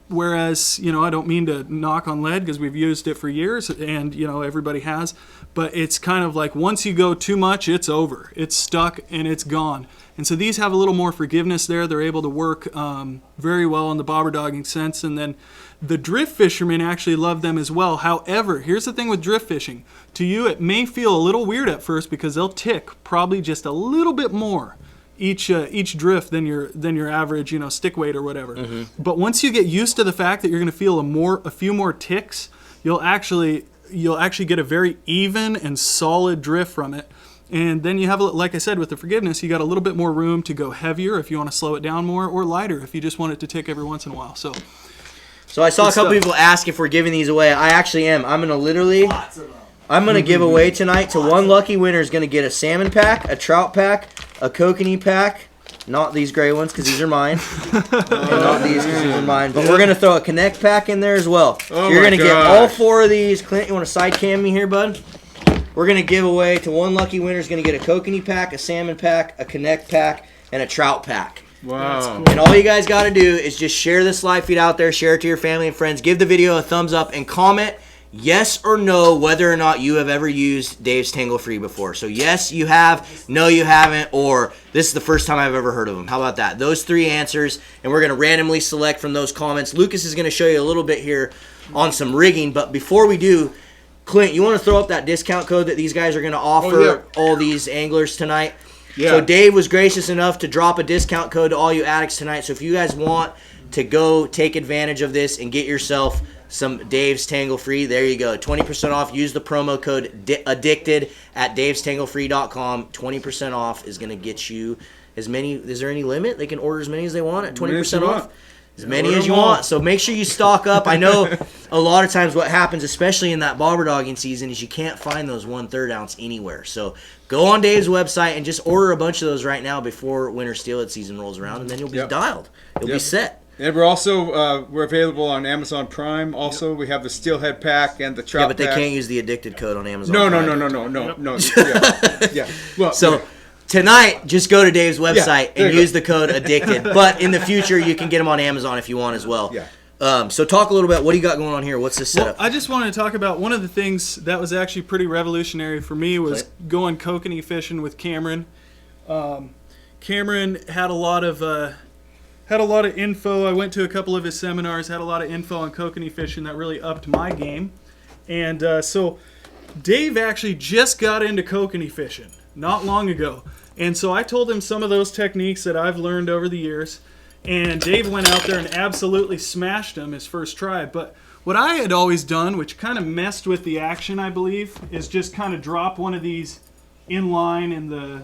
Whereas, I don't mean to knock on lead because we've used it for years and, everybody has. But it's kind of like once you go too much, it's over. It's stuck and it's gone. And so these have a little more forgiveness there. They're able to work very well in the bobber dogging sense. And then the drift fishermen actually love them as well. However, here's the thing with drift fishing. To you, it may feel a little weird at first because they'll tick probably just a little bit more each drift than your average stick weight or whatever. Mm-hmm. But once you get used to the fact that you're going to feel a few more ticks, you'll actually get a very even and solid drift from it. And then you have, like I said, with the forgiveness, you got a little bit more room to go heavier if you want to slow it down more, or lighter if you just want it to tick every once in a while. So I saw a couple people ask if we're giving these away. I actually am. I'm gonna give away tonight to one lucky winner is gonna get a salmon pack, a trout pack, a kokanee pack. Not these gray ones because these are mine. And not these because these are mine. But we're gonna throw a connect pack in there as well. So you're gonna get all 4 of these. Clint, you want to side cam me here, bud? We're going to give away to one lucky winner is going to get a kokanee pack, a salmon pack, a connect pack, and a trout pack. Wow. Cool. And all you guys got to do is just share this live feed out there, share it to your family and friends, give the video a thumbs up, and comment yes or no whether or not you have ever used Dave's Tangle Free before. So yes, you have, no, you haven't, or this is the first time I've ever heard of them. How about that? Those 3 answers, and we're going to randomly select from those comments. Lucas is going to show you a little bit here on some rigging, but before we do, Clint, you want to throw up that discount code that these guys are going to offer all these anglers tonight? Yeah. So Dave was gracious enough to drop a discount code to all you addicts tonight. So if you guys want to go take advantage of this and get yourself some Dave's Tangle Free, there you go. 20% off. Use the promo code ADDICTED at davestanglefree.com. 20% off is going to get you as many. Is there any limit? They can order as many as they want at 20% off? As many as you want. So make sure you stock up. I know a lot of times what happens, especially in that bobber dogging season, is you can't find those 1/3 ounce anywhere. So go on Dave's website and just order a bunch of those right now before winter steelhead season rolls around, and then you'll be dialed. You'll be set. And we're also we're available on Amazon Prime. Also, we have the steelhead pack and the trout pack. Yeah, but they can't use the addicted code on Amazon. No. Yeah. Well, so. Tonight, just go to Dave's website and use the code ADDICTED. But in the future, you can get them on Amazon if you want as well. Yeah. So talk a little bit. What do you got going on here? What's this setup? Well, I just wanted to talk about one of the things that was actually pretty revolutionary for me was going kokanee fishing with Cameron. Cameron had a lot of info. I went to a couple of his seminars, had a lot of info on kokanee fishing that really upped my game. And so Dave actually just got into kokanee fishing not long ago. And so I told him some of those techniques that I've learned over the years. And Dave went out there and absolutely smashed them his first try. But what I had always done, which kind of messed with the action, I believe, is just kind of drop one of these in line in the,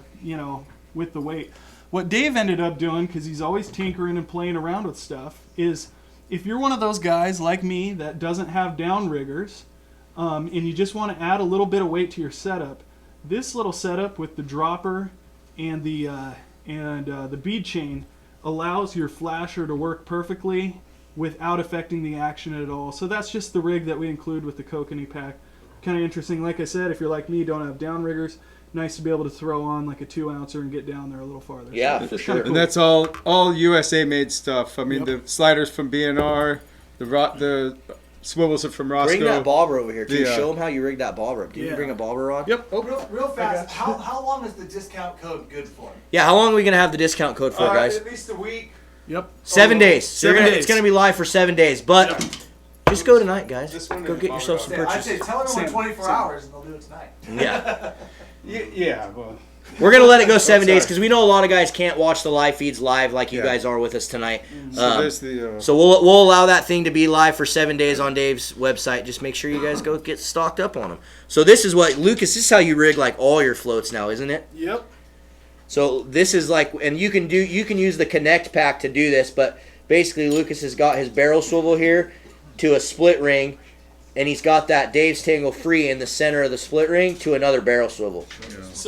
with the weight. What Dave ended up doing, because he's always tinkering and playing around with stuff, is if you're one of those guys like me that doesn't have downriggers, and you just want to add a little bit of weight to your setup, this little setup with the dropper and the bead chain allows your flasher to work perfectly without affecting the action at all. So that's just the rig that we include with the kokanee pack. Kind of interesting. Like I said, if you're like me, don't have downriggers, nice to be able to throw on like a 2-ouncer and get down there a little farther. Yeah, for sure. Cool. And that's all USA made stuff. I mean, the sliders from B&R, the swivels are from Roscoe. Bring that bobber over here, too. Show them how you rig that bobber up. Can you bring a bobber on? Yep. Oh, real fast. How long is the discount code good for? Yeah, how long are we going to have the discount code for, guys? At least a week. Yep. 7 days. So it's going to be live for 7 days. But just go tonight, guys. Go get yourself some purchases. I'd say tell everyone 24 hours and they'll do it tonight. Yeah. Yeah, well. We're going to let it go 7 days because we know a lot of guys can't watch the live feeds live like you guys are with us tonight. So we'll allow that thing to be live for 7 days on Dave's website. Just make sure you guys go get stocked up on them. So this is what, Lucas, this is how you rig like all your floats now, isn't it? Yep. So this is like, and you can use the Connect pack to do this, but basically Lucas has got his barrel swivel here to a split ring, and he's got that Dave's Tangle Free in the center of the split ring to another barrel swivel.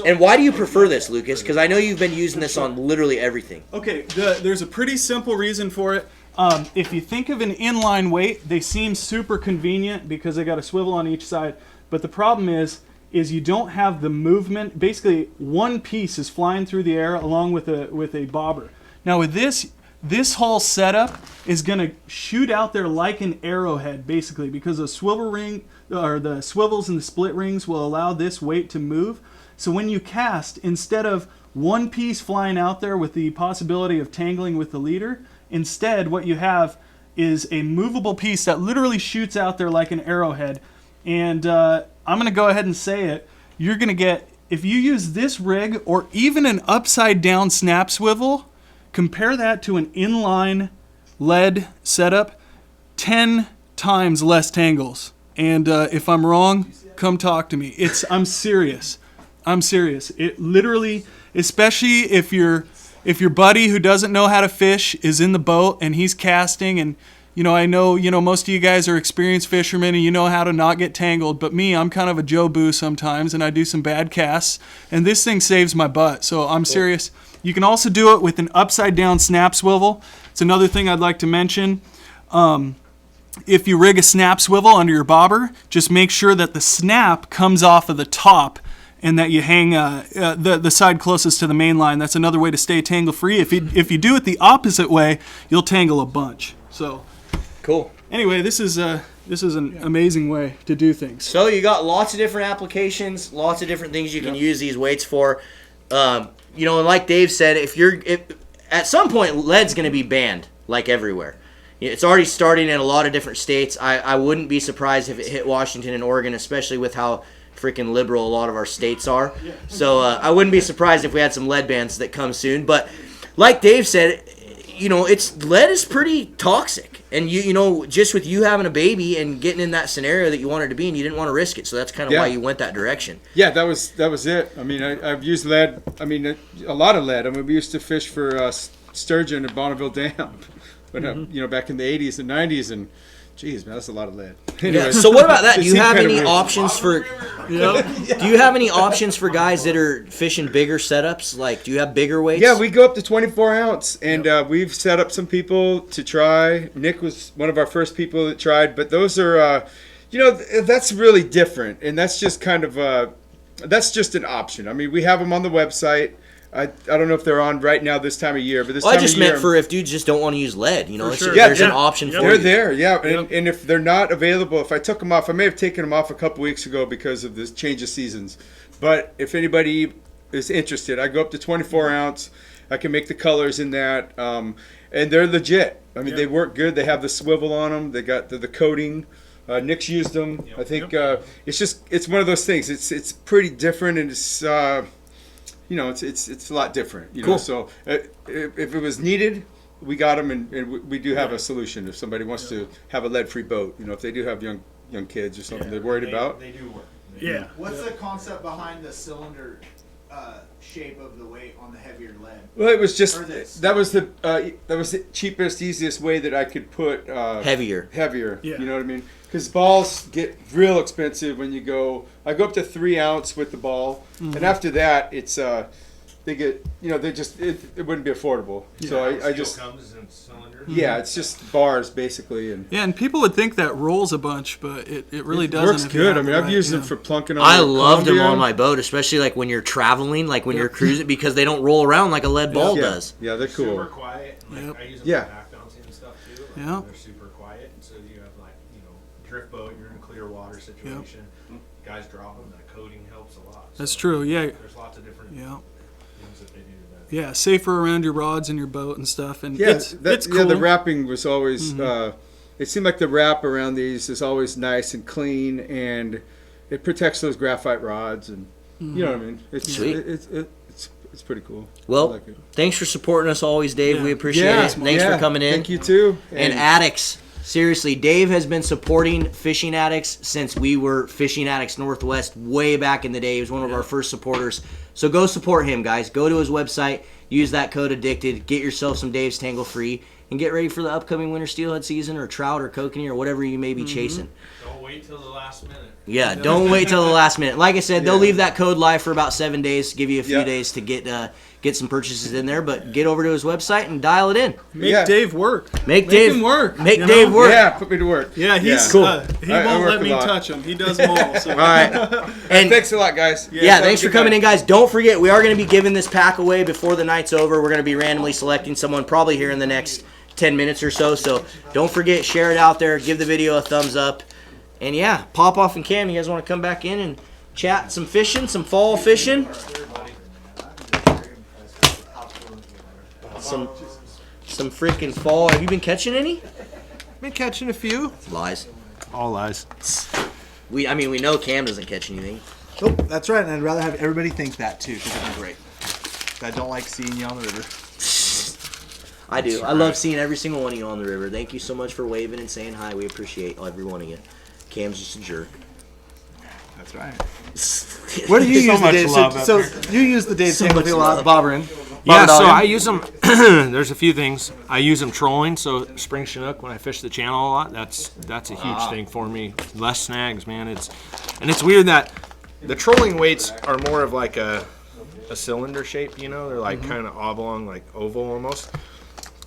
And why do you prefer this, Lucas? Because I know you've been using this on literally everything. Okay, there's a pretty simple reason for it. If you think of an inline weight, they seem super convenient because they got a swivel on each side. But the problem is you don't have the movement. Basically, one piece is flying through the air along with a bobber. Now with this whole setup is going to shoot out there like an arrowhead, basically, because the swivel ring or the swivels and the split rings will allow this weight to move. So when you cast, instead of one piece flying out there with the possibility of tangling with the leader, instead what you have is a movable piece that literally shoots out there like an arrowhead. And I'm going to go ahead and say it. You're going to get, if you use this rig or even an upside down snap swivel, compare that to an inline lead setup, 10 times less tangles. And if I'm wrong, come talk to me. I'm serious. It literally, especially if your buddy who doesn't know how to fish is in the boat and he's casting, and I know most of you guys are experienced fishermen and you know how to not get tangled, but me, I'm kind of a Joe Boo sometimes and I do some bad casts, and this thing saves my butt. So I'm serious. You can also do it with an upside down snap swivel. It's another thing I'd like to mention. If you rig a snap swivel under your bobber, just make sure that the snap comes off of the top and that you hang the side closest to the main line. That's another way to stay tangle free. If you do it the opposite way, you'll tangle a bunch. So cool. Anyway, this is an amazing way to do things. So you got lots of different applications, lots of different things you can use these weights for. And like Dave said, if at some point lead's going to be banned, like everywhere. It's already starting in a lot of different states. I wouldn't be surprised if it hit Washington and Oregon, especially with how freaking liberal a lot of our states are. So I wouldn't be surprised if we had some lead bans that come soon. But like Dave said, lead is pretty toxic. And just with you having a baby and getting in that scenario that you wanted to be in, you didn't want to risk it. So that's kind of why you went that direction. Yeah, that was it. I mean, I've used lead. I mean, a lot of lead. I mean, we used to fish for sturgeon at Bonneville Dam, but back in the 80s and 90s, and geez, man, that's a lot of lead. Yeah. So what about that? Do you have any options for? Do you have any options for guys that are fishing bigger setups? Like, do you have bigger weights? Yeah, we go up to 24 ounce, and we've set up some people to try. Nick was one of our first people that tried, but those are, that's really different, and that's just kind of that's just an option. I mean, we have them on the website. I don't know if they're on right now this time of year, but I just meant for if dudes just don't want to use lead, sure. There's an option for they're you. there, yeah. And if they're not available, if I took them off, I may have taken them off a couple weeks ago because of this change of seasons. But if anybody is interested, I go up to 24 ounce. I can make the colors in that, and they're legit. I mean, they work good. They have the swivel on them. They got the coating. Nick's used them. I think it's one of those things. It's pretty different, and it's. It's a lot different. Cool. So if it was needed, we got them, and we do have a solution. If somebody wants to have a lead-free boat, if they do have young kids or something they're worried about. They do work. Yeah. What's the concept behind the cylinder shape of the weight on the heavier lead? Well, it was just that was the cheapest, easiest way that I could put heavier. Yeah. You know what I mean? Because balls get real expensive when you go. I go up to 3 ounce with the ball, and after that, it's they get it wouldn't be affordable. Yeah. So I just comes in cylinder. Yeah, it's just bars basically, and and people would think that rolls a bunch, but it really doesn't. Works if you good. have I mean, it I've right, used them for plunking on. I loved them Columbia. on my boat, especially like when you're traveling, like when you're cruising, because they don't roll around like a lead ball does. Yeah, they're cool. Super quiet. Like, I use them Yeah. for back bouncing and stuff too. Like, Yeah. They're super quiet, and so you have drift boat. You're in a clear water situation. Guys drop them. That coating helps a lot. That's true. Yeah. There's lots of different Yeah. things that they do to that. Yeah, safer around your rods and your boat and stuff, and Yeah, it's cool. yeah. The wrapping was always. It seemed like the wrap around these is always nice and clean, and it protects those graphite rods, and you know what I mean. It's Sweet. It's pretty cool. Well, I like it. thanks for supporting us always, Dave. Yeah. We appreciate Yeah, it. Thanks for coming in. Thank you too. And addicts. Seriously, Dave has been supporting Fishing Addicts since we were Fishing Addicts Northwest way back in the day. He was one of our first supporters. So go support him, guys. Go to his website, use that code ADDICTED, get yourself some Dave's Tangle Free, and get ready for the upcoming winter steelhead season or trout or kokanee or whatever you may be chasing. Don't wait wait till the last minute. Yeah, don't wait till the last minute. Like I said, they'll leave that code live for about 7 days, give you a few days to get some purchases in there, but get over to his website and dial it in. Make Dave work. Make him work. Make you Dave know? work. Yeah, put me to work. Yeah, he's Cool. He I won't work let a me lot. touch him. He does them all. So. All right. And Thanks a lot, guys. yeah, thanks for coming in, guys. Don't forget, we are going to be giving this pack away before the night's over. We're going to be randomly selecting someone probably here in the next 10 minutes or so. So don't forget, share it out there. Give the video a thumbs up. And yeah, Popov and Cam, you guys want to come back in and chat some fishing, some fall fishing? Some freaking fall. Have you been catching any? Been catching a few. Lies. All lies. We know Cam doesn't catch anything. Oh, that's right, and I'd rather have everybody think that too, because it'd be great. I don't like seeing you on the river. I do. I love seeing every single one of you on the river. Thank you so much for waving and saying hi. We appreciate every one of you. Cam's just a jerk. That's right. Where do you use the much Dave? love So up you use the Dave So Tangle much a love. lot, bobbering. Yeah, so dogging. I use them. There's a few things. I use them trolling, so spring chinook when I fish the channel a lot. That's a huge thing for me. Less snags, man. It's weird that the trolling weights are more of like a cylinder shape. You know, they're like kind of oblong, like oval almost.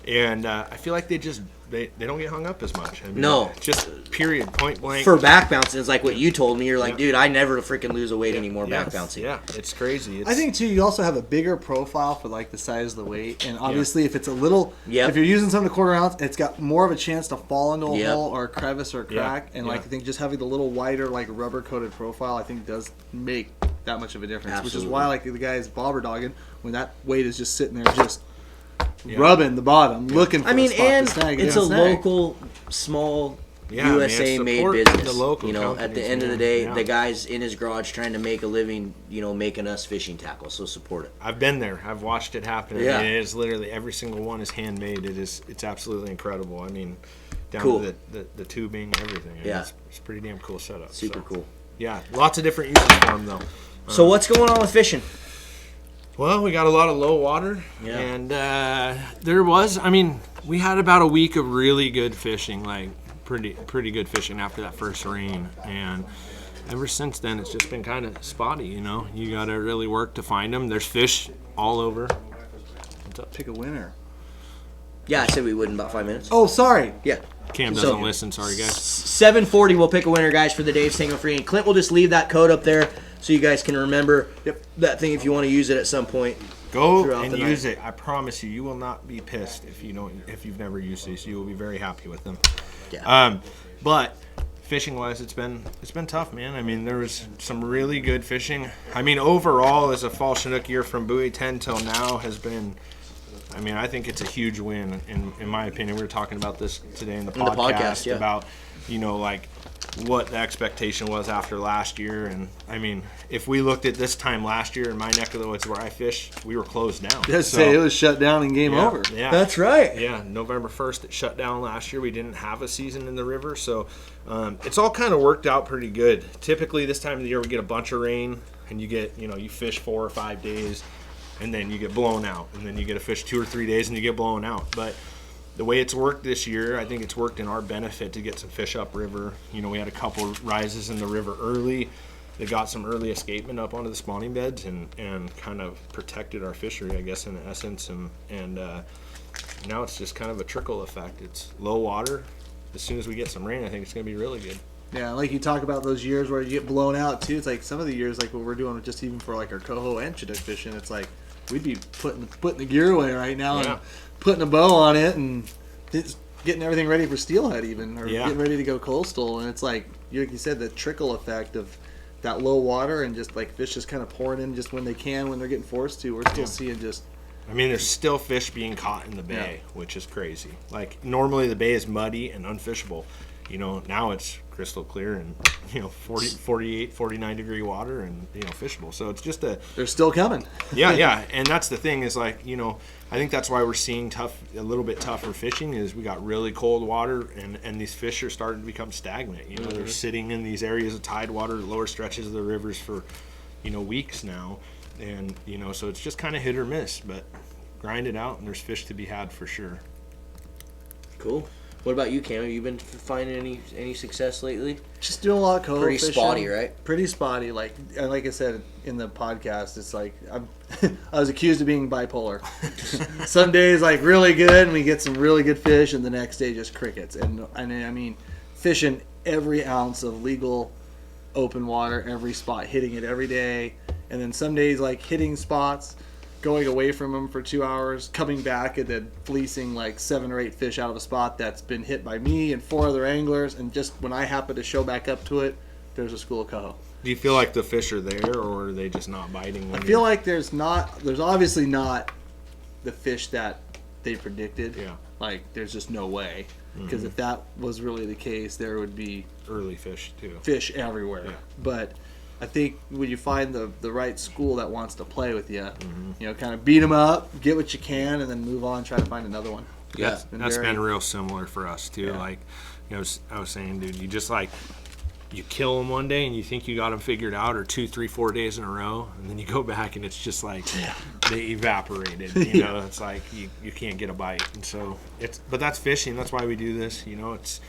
And I feel like they don't get hung up as much. I mean, No. just period, point blank. For back bouncing, it's like what you told me. You're like, dude, I never freaking lose a weight anymore back bouncing. Yeah, it's crazy. I think too, you also have a bigger profile for like the size of the weight, and obviously if it's a little, if you're using something to 1/4 ounce, it's got more of a chance to fall into a hole or a crevice or a crack, and like I think just having the little wider like rubber coated profile, I think does make that much of a difference. Absolutely. Which is why like the guys bobber dogging when that weight is just sitting there just rubbing the bottom, looking for a spot and to snag. it's a local, small, USA made support business. the local you know, at the companies, end of the man. day, Yeah. the guy's in his garage trying to make a living, you know, making us fishing tackle. So support it. I've been there. I've watched it happen. Yeah. I mean, it is literally every single one is handmade. It's absolutely incredible. I mean, down Cool. to the tubing, everything. I mean, Yeah. it's pretty damn cool setup. Super so. cool. Yeah, lots of different uses for them though. So what's going on with fishing? Well, we got a lot of low water, Yeah. and we had about a week of really good fishing, like pretty good fishing after that first rain, and ever since then it's just been kind of spotty. You know, you got to really work to find them. There's fish all over. What's up? Pick a winner. Yeah, I said we would in about 5 minutes. Oh, sorry. Yeah. Cam So- doesn't listen. Sorry, guys. 7:40, we'll pick a winner, guys, for the Dave's Tango Free. And Clint will just leave that code up there so you guys can remember that thing if you want to use it at some point. Go throughout and the use night. it. I promise you, you will not be pissed if you've never used these. You will be very happy with them. Yeah. But fishing wise, it's been tough, man. I mean, there was some really good fishing. I mean, overall, as a fall Chinook year from buoy 10 till now has been. I mean, I think it's a huge win in my opinion. We were talking about this today in the podcast, about like what the expectation was after last year. And I mean, if we looked at this time last year in my neck of the woods where I fish, we were closed down. Just say it was shut down and game over. Yeah, That's right. yeah, November 1st it shut down last year. We didn't have a season in the river, so it's all kind of worked out pretty good. Typically this time of the year we get a bunch of rain and you get, you fish 4 or 5 days and then you get blown out, and then you get a fish 2 or 3 days and you get blown out. But the way it's worked this year, I think it's worked in our benefit to get some fish upriver. We had a couple rises in the river early. They got some early escapement up onto the spawning beds and kind of protected our fishery, I guess, in essence. And now it's just kind of a trickle effect. It's low water. As soon as we get some rain, I think it's going to be really good. Yeah, like you talk about those years where you get blown out too. It's like some of the years, like what we're doing, just even for like our coho and chinook fishing. It's like we'd be putting the gear away right now and putting a bow on it and just getting everything ready for steelhead even, or getting ready to go coastal. And it's like you said, the trickle effect of that low water and just like fish just kind of pouring in just when they can, when they're getting forced to. We're still seeing just. I mean, there's still fish being caught in the bay, which is crazy. Like normally the bay is muddy and unfishable. Now it's crystal clear and 48, 49 degree water and fishable. So it's just they're still coming. yeah, and that's the thing is like I think that's why we're seeing a little bit tougher fishing is we got really cold water and these fish are starting to become stagnant. They're sitting in these areas of tide water, lower stretches of the rivers for weeks now, and so it's just kind of hit or miss, but grind it out and there's fish to be had for sure. Cool. What about you, Cam? Have you been finding any success lately? Just doing a lot of coho Pretty fishing. spotty, right? Pretty spotty. Like I said in the podcast, it's like I was accused of being bipolar. Some days like really good, and we get some really good fish, and the next day just crickets. And I mean, fishing every ounce of legal open water, every spot, hitting it every day, and then some days like hitting spots, going away from them for 2 hours, coming back and then fleecing like 7 or 8 fish out of a spot that's been hit by me and 4 other anglers, and just when I happen to show back up to it, there's a school of coho. Do you feel like the fish are there, or are they just not biting? I feel like there's obviously not the fish that they predicted. Yeah. Like there's just no way, because if that was really the case, there would be early fish too. Fish everywhere. Yeah. But I think when you find the right school that wants to play with you, you know, kind of beat them up, get what you can, and then move on, try to find another one. Yeah. That's been real similar for us too. Yeah. Like, you know, I was saying, dude, you just like, you kill them one day and you think you got them figured out, or 2, 3, 4 days in a row, and then you go back and it's just like they evaporated. You know, it's like you can't get a bite. And so but that's fishing. That's why we do this. You know, it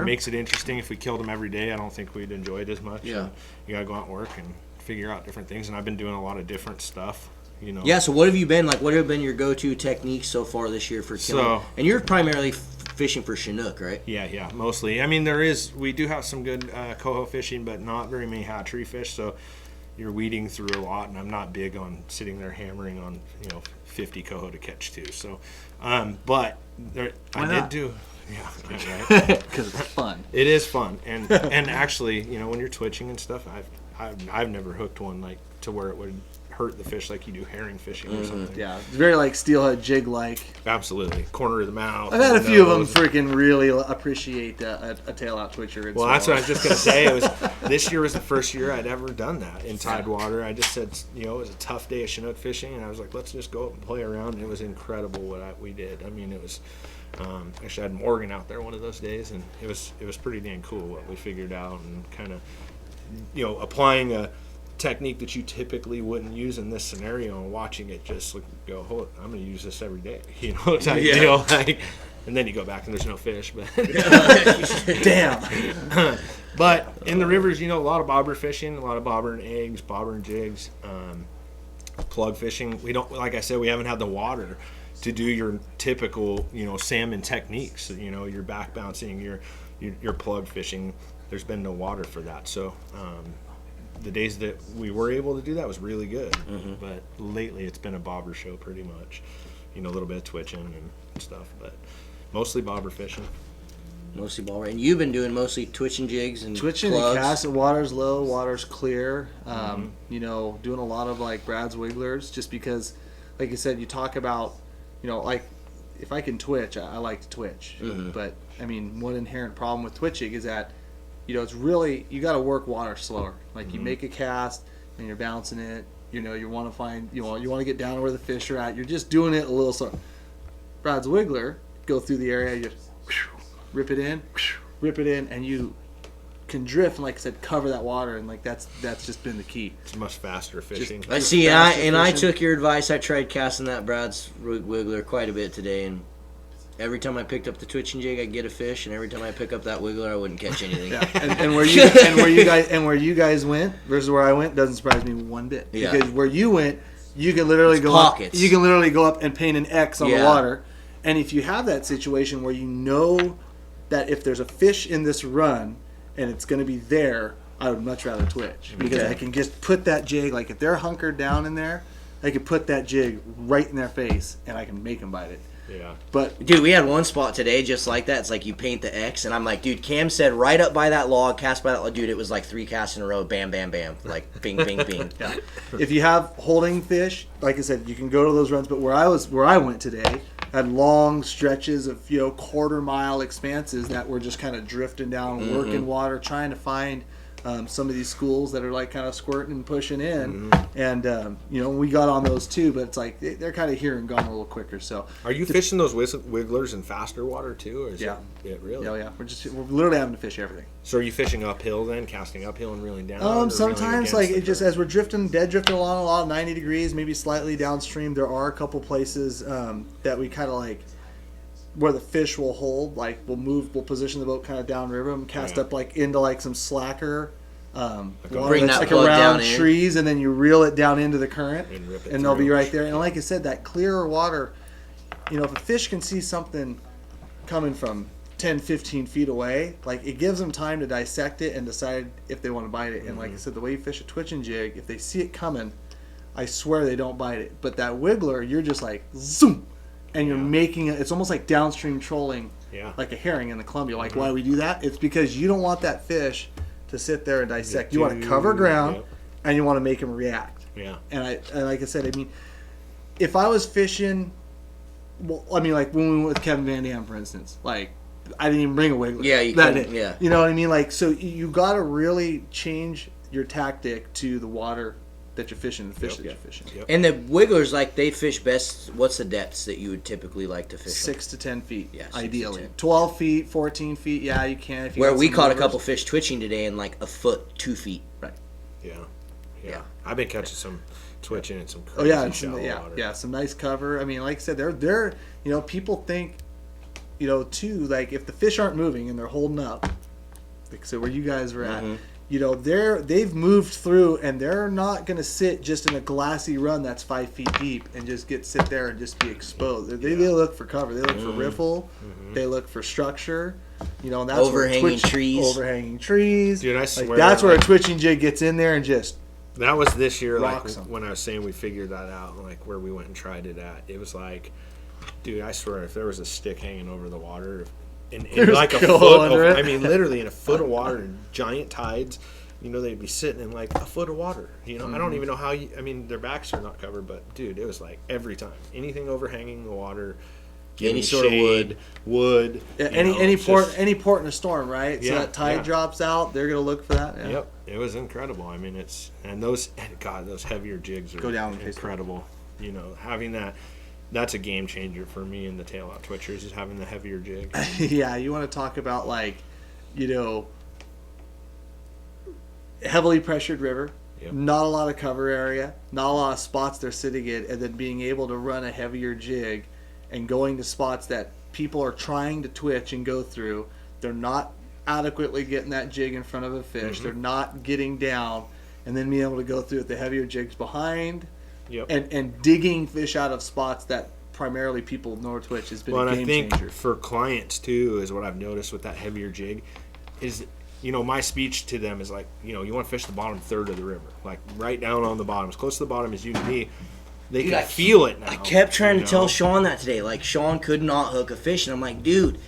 makes it interesting. If we killed them every day, I don't think we'd enjoy it as much. Yeah. You gotta go out and work and figure out different things. And I've been doing a lot of different stuff. You know. Yeah. So what have you been like? What have been your go-to techniques so far this year for killing? And you're primarily fishing for chinook, right? Yeah, mostly. I mean, we do have some good coho fishing, but not very many hatchery fish. So you're weeding through a lot, and I'm not big on sitting there hammering on 50 coho to catch two. So, but I did do. Yeah, right. Because it's fun. It is fun, and actually, when you're twitching and stuff, I've never hooked one like to where it would hurt the fish like you do herring fishing or something. Yeah, it's very like steelhead jig like. Absolutely, corner of the mouth. I've had a few of them freaking really appreciate a tail out twitcher. Well, that's what I was just gonna say. This year was the first year I'd ever done that in Tidewater. I just said, it was a tough day of chinook fishing, and I was like, let's just go up and play around. And it was incredible what we did. I mean, it was. Actually, I had Morgan out there one of those days, and it was pretty dang cool what we figured out, and kind of, applying a technique that you typically wouldn't use in this scenario, and watching it just go, oh, I'm going to use this every day, type deal. Like, and then you go back and there's no fish, but damn. But in the rivers, a lot of bobber fishing, a lot of bobber and eggs, bobber and jigs, plug fishing. We don't, like I said, we haven't had the water to do your typical, salmon techniques. Your back bouncing, your plug fishing. There's been no water for that, so the days that we were able to do that was really good. But lately, it's been a bobber show pretty much. A little bit of twitching and stuff, but mostly bobber fishing. Mostly bobber, and you've been doing mostly twitching jigs and twitching plugs. And cast. Water's low, water's clear. Doing a lot of like Brad's wigglers, just because, like you said, you talk about. Like if I can twitch, I like to twitch. But I mean, one inherent problem with twitching is that, it's really, you got to work water slower. Like you make a cast and you're bouncing it. You want to find, you want to get down to where the fish are at. You're just doing it a little slow. Brad's wiggler, go through the area, you just rip it in, and you can drift and, like I said, cover that water, and like that's just been the key. It's much faster fishing. I see, I took your advice. I tried casting that Brad's wiggler quite a bit today, and every time I picked up the twitching jig, I'd get a fish, and every time I pick up that wiggler, I wouldn't catch anything. and where you guys went versus where I went doesn't surprise me one bit. Yeah. Because where you went, you can literally go pockets. up. You can literally go up and paint an X on the water, and if you have that situation where that if there's a fish in this run and it's going to be there, I would much rather twitch, because I can just put that jig, like if they're hunkered down in there, I could put that jig right in their face and I can make them bite it. Yeah. But dude, we had one spot today just like that. It's like you paint the X, and I'm like, dude, Cam said right up by that log, cast by that log. Dude, it was like 3 casts in a row, bam, bam, bam, like bing, bing, bing. Yeah. If you have holding fish, like I said, you can go to those runs. But where I went today, had long stretches of quarter-mile expanses that were just kind of drifting down, working water, trying to find some of these schools that are like kind of squirting and pushing in, and we got on those too. But it's like they're kind of here and gone a little quicker. So are you fishing those wigglers in faster water too? Or is it really? Yeah. We're literally having to fish everything. So are you fishing uphill then, casting uphill and reeling down? Sometimes like it just as we're drifting along a lot, 90 degrees, maybe slightly downstream. There are a couple places that we kind of like. where the fish will hold, like we'll position the boat kind of downriver and cast up like into like some slacker water Bring that's that like plug around down in. trees, and then you reel it down into the current, And rip it and they'll be through. right there. And like I said, that clearer water, you know, if a fish can see something coming from 10, 15 feet away, like it gives them time to dissect it and decide if they want to bite it. And like I said, the way you fish a twitching jig, if they see it coming, I swear they don't bite it. But that wiggler, you're just like zoom, and you're making it. It's almost like downstream trolling, like a herring in the Columbia. Like why we do that? It's because you don't want that fish to sit there and dissect. You want to cover ground, and you want to make him react. Yeah. And like I said, I mean, if I was fishing, well, I mean, like when we went with Kevin Van Dam, for instance, like I didn't even bring a wiggler. Yeah, you That couldn't, it. yeah. You know what I mean? Like, so you got to really change your tactic to the water that you're fishing, the fish that you're fishing. And the wigglers, like, they fish best. What's the depths that you would typically like to fish? 6 to 10 feet, Yeah, 6 to ideally. 10. 12 feet, 14 feet, yeah, you can. If you Where got we some caught a movers. couple fish twitching today in like a foot, 2 feet. Right. Yeah. I've been catching some twitching and some Oh crazy yeah, shallow water. yeah, some nice cover. I mean, like I said, they're you know, people think, you know, too, like if the fish aren't moving and they're holding up, like so where you guys were at, you know, they've moved through and they're not gonna sit just in a glassy run that's 5 feet deep and just sit there and just be exposed. They look for cover. They look for riffle. They look for structure. You know, and that's Overhanging where trees. Overhanging trees. Dude, I Like, swear, that's where a like- twitching jig gets in there and just That was this year, like Rocks 'em. when I was saying we figured that out, like where we went and tried it at. It was like, dude, I swear, if there was a stick hanging over the water, in There's like a coho foot, under of, it. I mean, literally in a foot of water and giant tides, you know, they'd be sitting in like a foot of water. You know, I don't even know how. I mean, their backs are not covered, but dude, it was like every time anything overhanging the water. Any giving sort of shade, wood. Yeah, you any know, any it's port just- any port in a storm, right? So Yeah, that tide yeah. drops out, they're gonna look for that. Yeah. Yep, it was incredible. I mean, those heavier jigs are Go down on Facebook. incredible. You know, having that's a game changer for me in the tail out twitchers is having the heavier jig. Yeah, you want to talk about like, you know, heavily pressured river, Yep. not a lot of cover area, not a lot of spots they're sitting in, and then being able to run a heavier jig and going to spots that people are trying to twitch and go through. They're not adequately getting that jig in front of a fish. They're not getting down, and then being able to go through with the heavier jigs behind. Yep. And digging fish out of spots that primarily people know twitch has been Well, a and game I think changer. for clients too is what I've noticed with that heavier jig is, you know, my speech to them is like, you know, you want to fish the bottom third of the river, like right down on the bottom, as close to the bottom as you can be. They Dude, can feel it now. I kept trying you to tell know? Sean that today. Like, Sean could not hook a fish. And I'm like, dude,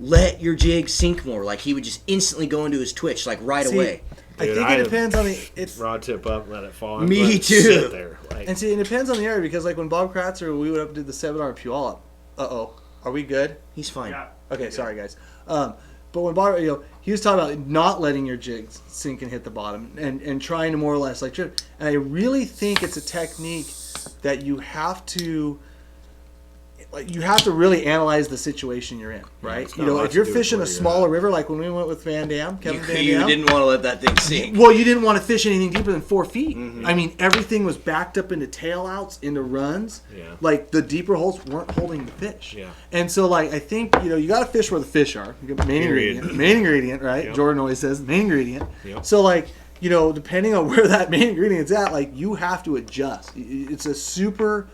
let your jig sink more. Like, he would just instantly go into his twitch, like, right See, away. I Dude, think I it depends on the it's Rod tip up, let it fall. Me let it too. Sit there. Like, and see it depends on the area because like when Bob Kratzer we went up and did the seminar in Puyallup. Are we good? He's fine. Yeah. Okay, sorry guys. But when Bob, you know, he was talking about not letting your jigs sink and hit the bottom and trying to more or less like trip. And I really think it's a technique that you have to. Like you have to really analyze the situation you're in, right? it's You got a know, lot if to you're do with fishing where a you're smaller at. river, like when we went with Van Dam, Kevin Van Dam, You didn't want to let that thing sink. well, you didn't want to fish anything deeper than 4 feet. I mean, everything was backed up into tail outs, into runs. Yeah. Like the deeper holes weren't holding the fish. Yeah. And so, like, I think you know you got to fish where the fish are. You got main ingredient, right? Yep. Jordan always says main ingredient. Yep. So, like, you know, depending on where that main ingredient's at, like, you have to adjust. It's a super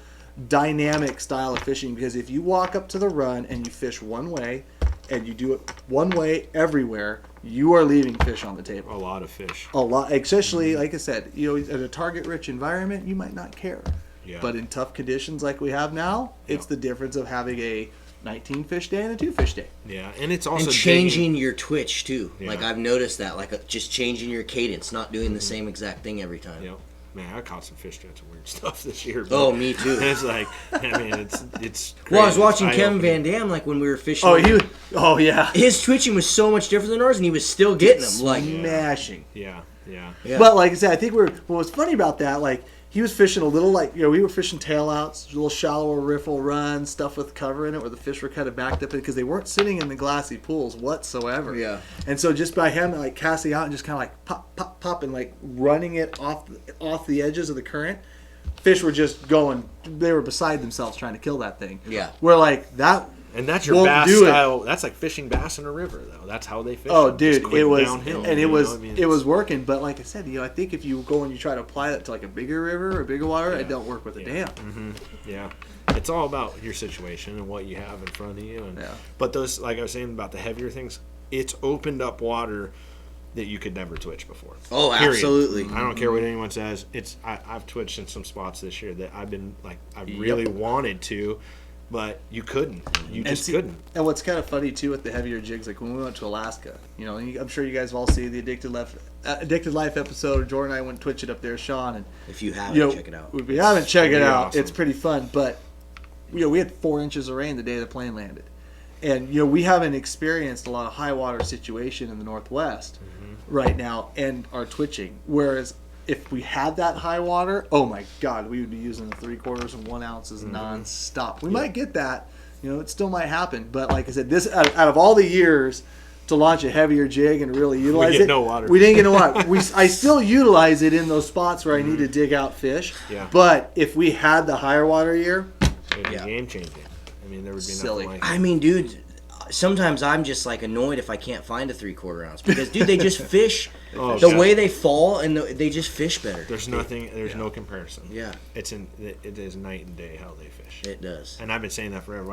dynamic style of fishing because if you walk up to the run and you fish one way and you do it one way everywhere, you are leaving fish on the table. a lot of fish. A lot, especially like I said, you know, in a target-rich environment, you might not care. Yeah. But in tough conditions like we have now, it's the difference of having a 19 fish day and a 2 fish day. Yeah, and it's also And digging- changing your twitch, too. Yeah. Like, I've noticed that. Like, just changing your cadence, not doing the same exact thing every time. Yep. Man, I caught some fish doing some weird stuff this year. Oh, but me too. It's like, I mean, it's. Well, I was crazy. watching It's Kevin eye-opening. Van Dam, like, when we were fishing. Oh yeah, His twitching was so much different than ours, and he was still getting them. Like, smashing. Yeah, yeah. Yeah. But like I said, I think what was funny about that, like he was fishing a little like, you know, we were fishing tail outs, a little shallower riffle runs, stuff with cover in it where the fish were kind of backed up because they weren't sitting in the glassy pools whatsoever. Yeah. And so just by him like casting out and just kind of like pop, pop, pop and like running it off the edges of the current, fish were just going, they were beside themselves trying to kill that thing. Yeah. Where like that, And that's your won't bass do it. style. That's like fishing bass in a river, though. That's how they fish. Oh, them, just dude, quick it was, downhill, and you it know? was, I mean, it was working. But like I said, I think if you go and you try to apply that to like a bigger river or bigger water, it don't work with a dam. Yeah, it's all about your situation and what you have in front of you. And but those, like I was saying about the heavier things, it's opened up water that you could never twitch before. Oh, Period. absolutely. I don't care what anyone says. I've twitched in some spots this year that I've been like I really wanted to, but you couldn't. You just couldn't. And what's kind of funny too with the heavier jigs, like when we went to Alaska, I'm sure you guys have all seen the Addicted Life episode. Jordan and I went twitch it up there, Sean, and If you haven't, check it out. If you haven't, check it pretty out. awesome. It's pretty fun. But we had 4 inches of rain the day the plane landed, and we haven't experienced a lot of high water situation in the Northwest right now, and are twitching. Whereas if we had that high water, oh my God, we would be using the 3/4 and 1 ounces nonstop. We might get that, it still might happen. But like I said, this out of all the years to launch a heavier jig and really utilize get it, no water. we didn't get no water. I still utilize it in those spots where I need to dig out fish. Yeah. But if we had the higher water year, It'd be game changing. I mean, there would be Silly. nothing like it. I mean, dude, sometimes I'm just like annoyed if I can't find a 3/4 ounce because, dude, they just fish the way they fall and they just fish better. There's nothing. There's no comparison. Yeah, It is night and day how they fish. it does. And I've been saying that forever.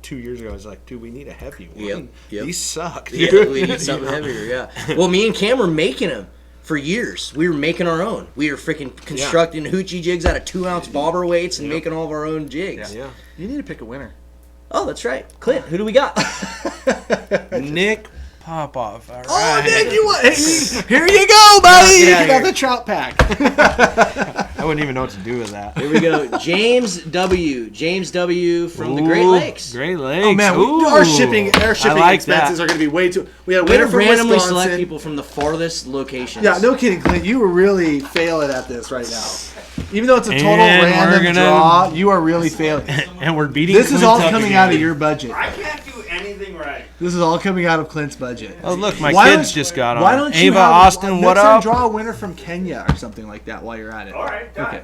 2 years ago, I was like, dude, we need a heavy one. Yep. These suck, Yeah, dude. we need something heavier. Yeah. Well, me and Cam were making them for years. We were making our own. We were freaking constructing hoochie jigs out of 2 ounce bobber weights and making all of our own jigs. Yeah. you need to pick a winner. Oh, that's right. Clint, who do we got? Nick Popov. All right. Oh, Nick, here you go, buddy. Get outta You got here. the trout pack. I wouldn't even know what to do with that. Here we go. James W. from the Great Ooh, Lakes. Great Lakes. Oh man, Ooh. our shipping like expenses that. are going to be way too. We had a Way winner to from randomly Wisconsin. select people from the farthest locations. Yeah, no kidding, Clint. You were really failing at this right now. Even though it's a total And we're random gonna- draw, you are really failing. And we're beating. This is Clint all up coming again. out of your budget. I can't do anything right. This is all coming out of Clint's budget. Oh look, my Why kids don't- just got on. Why don't you Ava have, Austin, what next time up? draw a winner from Kenya or something like that while you're at it. All right, done. Okay.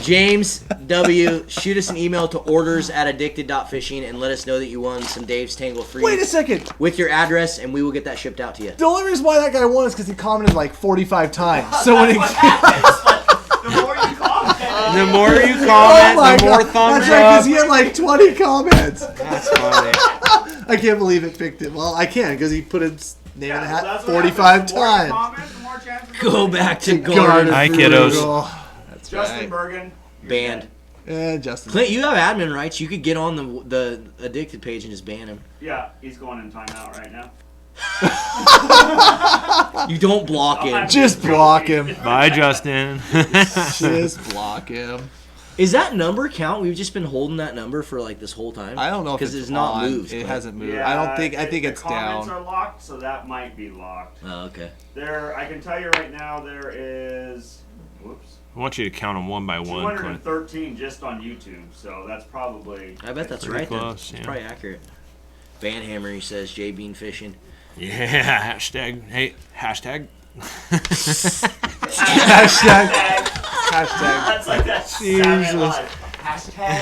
James W. Shoot us an email to orders@addicted.fishing and let us know that you won some Dave's Tangle Free Wait a second. with your address, and we will get that shipped out to you. The only reason why that guy won is because he commented like 45 times. So when he The more you comment, The more you oh comment, my the more God. thumbs That's right, because up. he had like 20 comments. That's funny. I can't believe it picked him. Well, I can because he put his name in the hat that's what 45 happens. The more you times. comment, the more chances of Go winning. back to Garden Garden Hi, kiddos. That's Justin right. Bergen. you're Banned. Yeah, Justin. Clint, you have admin rights. You could get on the addicted page and just ban him. Yeah, he's going in timeout right now. You don't block him. Just block him. Bye, Justin. Just block him. Is that number count? We've just been holding that number for like this whole time. I don't know if because it's it's not on. moved. It Clint. hasn't moved. Yeah, I don't think. I think the it's comments down. are locked, so that might be locked. Oh, okay. There, I can tell you right now, there is. Whoops. I want you to count them one by one, Clint. 213 just on YouTube, so that's probably. I bet that's Pretty right. close, Then. yeah. It's probably accurate. Van Hammer, he says, J Bean fishing. Yeah, hashtag. Hey, hashtag. Hashtag. Hashtag. That's like that Saturday Live. Hashtag.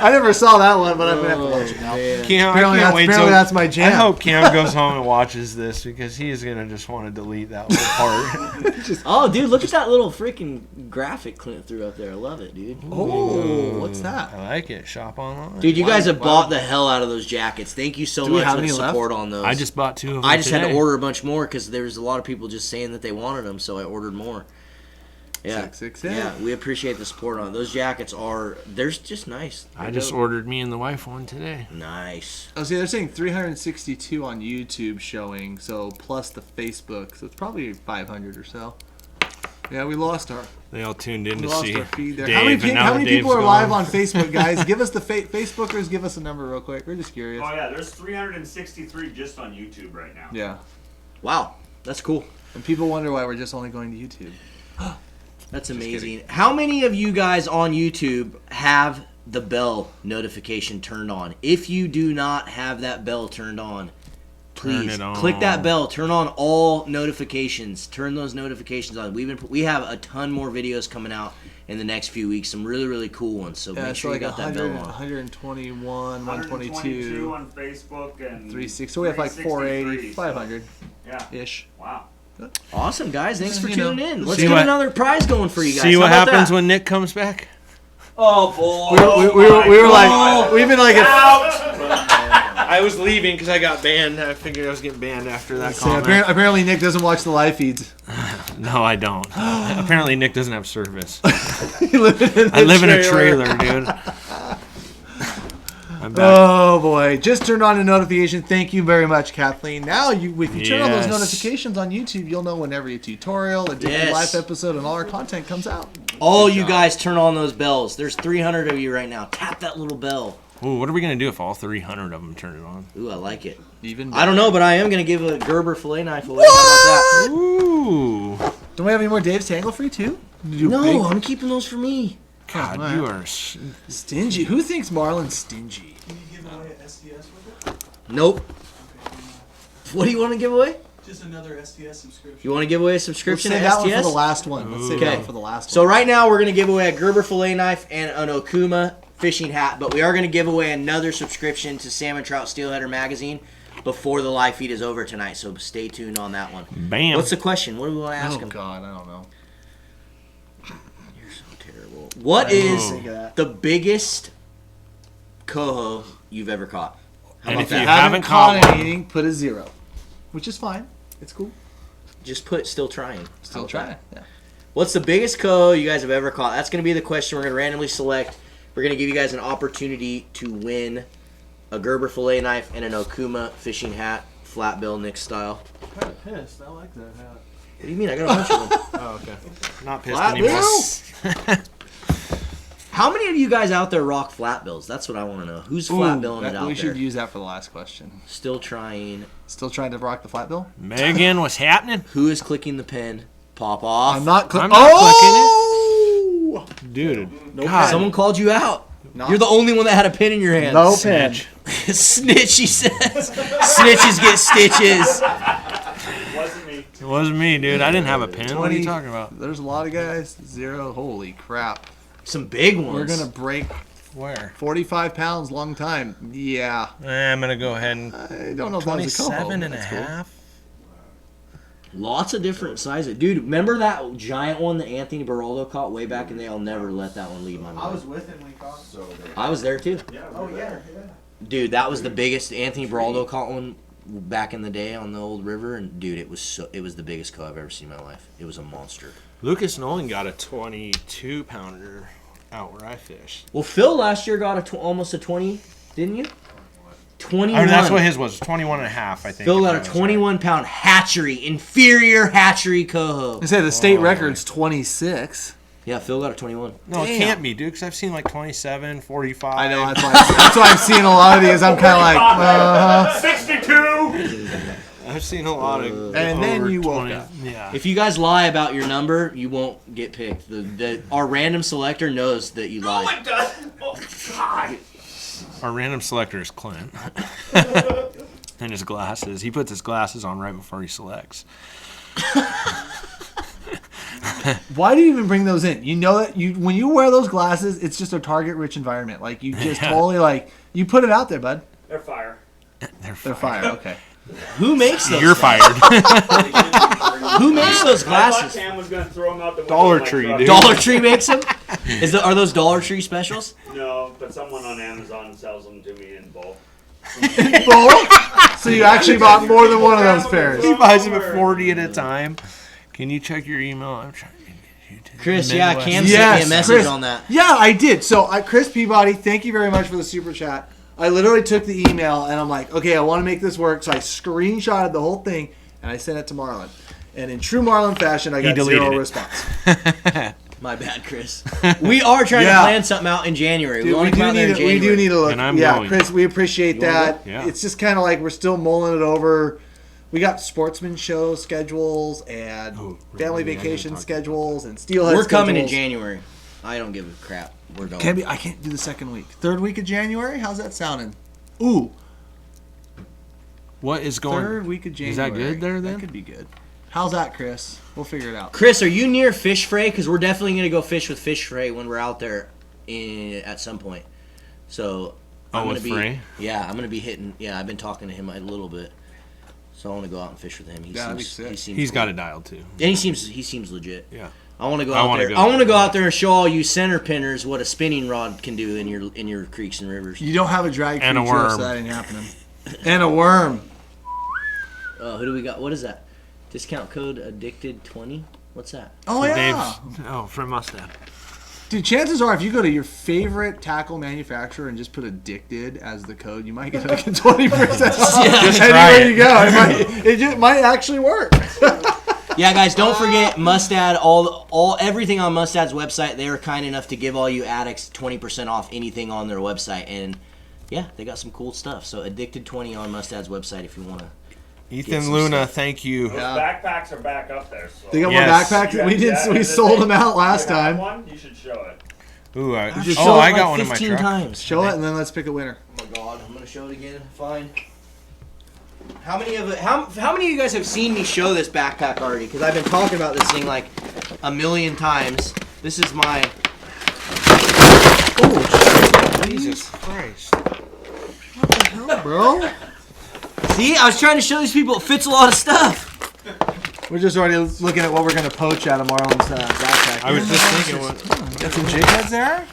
I never saw that one, but I'm gonna have to watch it now. Cam, Apparently that's my jam. I hope Cam goes home and watches this because he is gonna just want to delete that little part. Oh, dude, look at that little freaking graphic Clint threw up there. I love it, dude. Oh, what's that? I like it. Shop online. Dude, you guys have Wow. bought the hell out of those jackets. Thank you so Do we much have for the any left? support on those. I just bought 2 of them. I just had to today. order a bunch more because there was a lot of people just saying that they wanted them, so I ordered more. Yeah, 666. yeah, we appreciate the support on it. Those jackets they're just nice. I just ordered me and the wife one today. Nice. Oh, see, they're saying 362 on YouTube showing, so plus the Facebook, so it's probably 500 or so. Yeah, we lost our They all tuned in we to lost see our feed there. Dave, how many, and now how many Dave's people are gone. live on Facebook, guys? Give us the Facebookers. Give us a number real quick. We're just curious. Oh yeah, there's 363 just on YouTube right now. Yeah, Wow, that's cool. and people wonder why we're just only going to YouTube. That's amazing. How many of you guys on YouTube have the bell notification turned on? If you do not have that bell turned on, Turn please it on. click that bell. Turn on all notifications. Turn those notifications on. We have a ton more videos coming out, in the next few weeks. Some really, really cool ones. So make sure you got that bell on. 121, 122. 122 on Facebook and 360. So we have like 480, 500 Yeah. ish. Wow. Awesome, guys. Thanks for You know, tuning in. Let's see get what- another prize going for you guys. See what How about happens that? when Nick comes back? Oh, boy. We were like, we've been like, I was leaving because I got banned. I figured I was getting banned after that comment. apparently Nick doesn't watch the live feeds. No, I don't. Apparently, Nick doesn't have service. I live in a trailer, dude. I'm back. Oh boy! Just turned on a notification. Thank you very much, Kathleen. Now, if you turn on those Yes. notifications on YouTube, you'll know when every tutorial, a different Yes. live episode, and all our content comes out. All you guys turn on those bells. There's 300 of you right now. Tap that little bell. Ooh, what are we gonna do if all 300 of them turn it on? Ooh, I like it. Even I don't know, but I am going to give a Gerber fillet knife away. How about Ooh, Don't we have any more Dave's Tangle Free too? that? No, I'm keeping those for me. God, Oh, you wow. are. Stingy. Who thinks Marlin's stingy? Can you give away an STS with it? Nope. What do you want to give away? Just another STS subscription. You want to give away a Let's subscription save to that one for STS? the last one. Let's save that Okay. one for the last So one. right now we're going to give away a Gerber fillet knife and an Okuma fishing hat, but we are going to give away another subscription to Salmon Trout Steelheader magazine before the live feed is over tonight, so stay tuned on that one. Bam. What's the question? What do we want to ask Oh him? God, I don't know. You're so terrible. What is Think of that. the biggest coho you've ever caught? How And about if you that? haven't caught one, anything, put a 0, which is fine. It's cool. Just put still trying. Still How about trying. that? Yeah. What's the biggest coho you guys have ever caught? That's going to be the question we're going to randomly select. We're going to give you guys an opportunity to win a Gerber fillet knife and an Okuma fishing hat, flat bill Nick style. I'm kind of pissed. I like that hat. What do you mean? I got a bunch of them. Oh, okay. Not pissed Flat anymore. bill? How many of you guys out there rock flat bills? That's what I want to know. Who's flat billing it out we there? should use that for the last question. Still trying. Still trying to rock the flat bill? Megan, what's happening? Who is clicking the pen? Pop off. I'm not I'm not oh! Dude. No God. Someone called you out. Not- You're the only one that had a pin in your hand. No pen. Snitch, he says. Snitches get stitches. Wasn't me. It wasn't me, dude. I didn't have a pin. What are you 20. talking about? There's a lot of guys. 0. Holy crap. Some big ones. We're going to break Where? 45 pounds long time. Yeah. I'm going to go ahead and... I don't know if that was a coho. 27 and a That's cool. half? Lots of different sizes. Dude, remember that giant one that Anthony Baroldo caught way back in the day? I'll never let that one leave my mind. with him when he caught. I was there too. Oh yeah. Dude, that was the biggest. Anthony Baroldo caught one back in the day on the old river, and dude, it was the biggest coho I've ever seen in my life. It was a monster. Lucas Nolan got a 22-pounder out where I fished. Well, Phil last year got almost a 20, didn't you? 21. I mean, that's what his was. 21 and a half, I think. Phil if got I a was 21-pound hatchery, inferior hatchery coho. I say the state record's 26. Yeah, Phil got a 21. right. No, it Damn. can't be, dude, because I've seen like 27, 45. I know. That's why I'm seeing a lot of these. I'm kind of like, 62! I've seen a lot of. And then over you woke 20. up. Yeah. If you guys lie about your number, you won't get picked. Our random selector knows that you lied. Oh my god! Oh god! Our random selector is Clint. And his glasses. He puts his glasses on right before he selects. why do you even bring those in? You know that when you wear those glasses, it's just a target-rich environment. Like you just totally you put it out there, bud. They're fire. They're They're fire. Okay. Who makes those? You're fired. Who makes those I thought glasses? Cam was gonna throw them out the window. Dollar of my Tree, truck. dude. Dollar Tree makes them? Are those Dollar Tree specials? No, but someone on Amazon sells them to me in bulk. So you actually bought more than one of those pairs. He buys them at 40 at a time. Can you check your email? I'm trying to get you to Chris, Midwest. yeah, Cam Yes, sent me a message Chris. on that. Yeah, I did. So, Chris Peabody, thank you very much for the super chat. I literally took the email and I'm like, okay, I want to make this work. So I screenshotted the whole thing and I sent it to Marlin. And in true Marlin fashion, I got deleted 0 it. response. My bad, Chris. We are trying to Yeah. plan something out in January. Dude, want to come out there in January. we do need to look. And I'm yeah, going. Chris, we appreciate that. Yeah. It's just kind of like we're still mulling it over. We got sportsman show schedules and family vacation schedules and steelhead We're coming in schedules. January. I don't give a crap. We're going. I can't do the second week. Third week of January? How's that sounding? Ooh, What is going third week of January. Is that good there then? That could be good. How's that, Chris? We'll figure it out. Chris, are you near Fish Fray? Because we're definitely going to go fish with Fish Fray when we're out there at some point. So I'm with Fray? Yeah, I'm going to be hitting. Yeah, I've been talking to him a little bit. So I want to go out and fish with him. That'd be sick. He's got it dialed too. And he seems legit. Yeah. I want to go out there. I want to go out there and show all you center pinners what a spinning rod can do in your creeks and rivers. You don't have a drag And a creek, Joe, worm. so that ain't happening. And a worm. Who do we got? What is that? Discount code addicted20. What's that? Oh, yeah. Dave's, from Mustad. Dude, chances are if you go to your favorite tackle manufacturer and just put addicted as the code, you might get like a 20% off. Just anywhere you go. It might actually work. Yeah, guys, don't forget Mustad. Everything on Mustad's website. They are kind enough to give all you addicts 20% off anything on their website, and yeah, they got some cool stuff. So addicted20 on Mustad's website if you want to. Ethan Luna, thank you. Those backpacks are back up there. So. They got Yes. more backpacks. We sold them out last You have time. one? You should show it. Ooh, Show I it got like one in my 15 truck. times. Show it, and then let's pick a winner. Oh my god, I'm gonna show it again. Fine. How many of you guys have seen me show this backpack already? Because I've been talking about this thing like a million times. This is my. Oh, Jesus Christ. What the hell, bro? See, I was trying to show these people it fits a lot of stuff. We're just already looking at what we're going to poach out of Marlin's backpack. I was just thinking what. Got some jig heads there?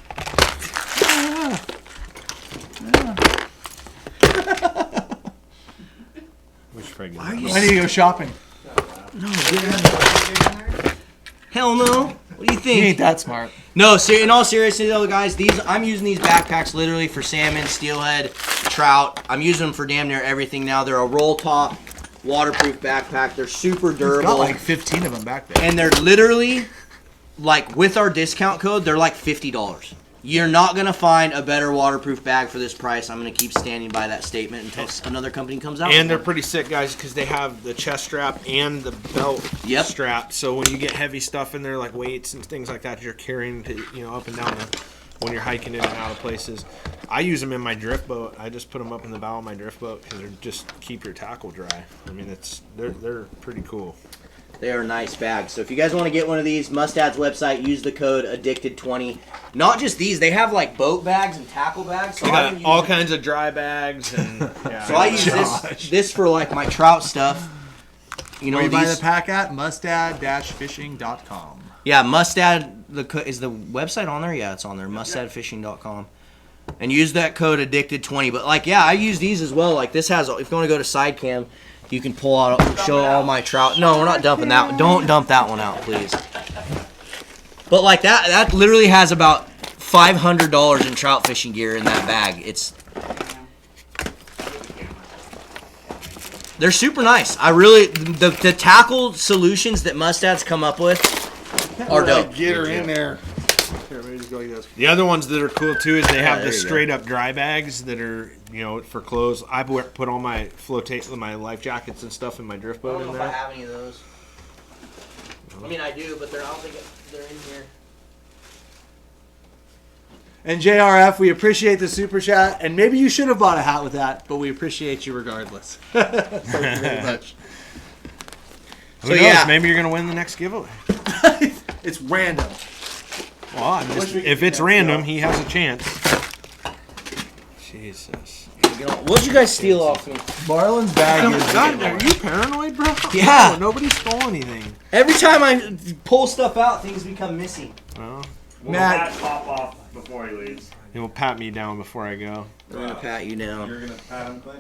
Why I need to go shopping. Hell no. What do you think? You ain't that smart. No, in all seriousness though, guys, I'm using these backpacks literally for salmon, steelhead, trout. I'm using them for damn near everything now. They're a roll top, waterproof backpack. They're super durable. Got like 15 of them back there. And they're literally, like, with our discount code, they're like $50. You're not going to find a better waterproof bag for this price. I'm going to keep standing by that statement until another company comes out. And they're pretty sick, guys, because they have the chest strap and the belt strap. So when you get heavy stuff in there, like weights and things like that, you're carrying up and down when you're hiking in and out of places. I use them in my drift boat. I just put them up in the bow of my drift boat because they're just keep your tackle dry. I mean, they're pretty cool. They are nice bags. So if you guys want to get one of these, Mustad's website, use the code addicted20. Not just these, they have like boat bags and tackle bags. So They got all kinds of dry bags and yeah. So I use this for like my trout stuff. You know, Where you buy the pack at? Mustad-fishing.com. Yeah, Mustad is the website on there? Yeah, it's on there. Mustadfishing.com. And use that code addicted20. But like, yeah, I use these as well. Like this has, if you want to go to Sidecam, you can pull out, show all my trout. No, we're not dumping that one. Don't dump that one out, please. But like that literally has about $500 in trout fishing gear in that bag. They're super nice. I really, the tackle solutions that Mustad's come up with are dope. Get her in there. The other ones that are cool too is they have there the you go. straight up dry bags that are for clothes. I put all my my life jackets and stuff in my drift I boat don't know in if I there. have any of those. I mean, I do, but I don't think they're in here. And JRF, we appreciate the super chat. And maybe you should have bought a hat with that, but we appreciate you regardless. Thank you very much. Who knows? Maybe you're gonna win the next giveaway. It's random. Well, if it's random, he has a chance. Jesus. What'd you guys steal off me? Marlin's bag is... God, are you paranoid, bro? Yeah. No, nobody stole anything. Every time I pull stuff out, things become missing. Well, We'll Matt- Matt pop off before he leaves. he will pat me down before I go. I'm gonna pat you down. You're gonna pat him, Clay?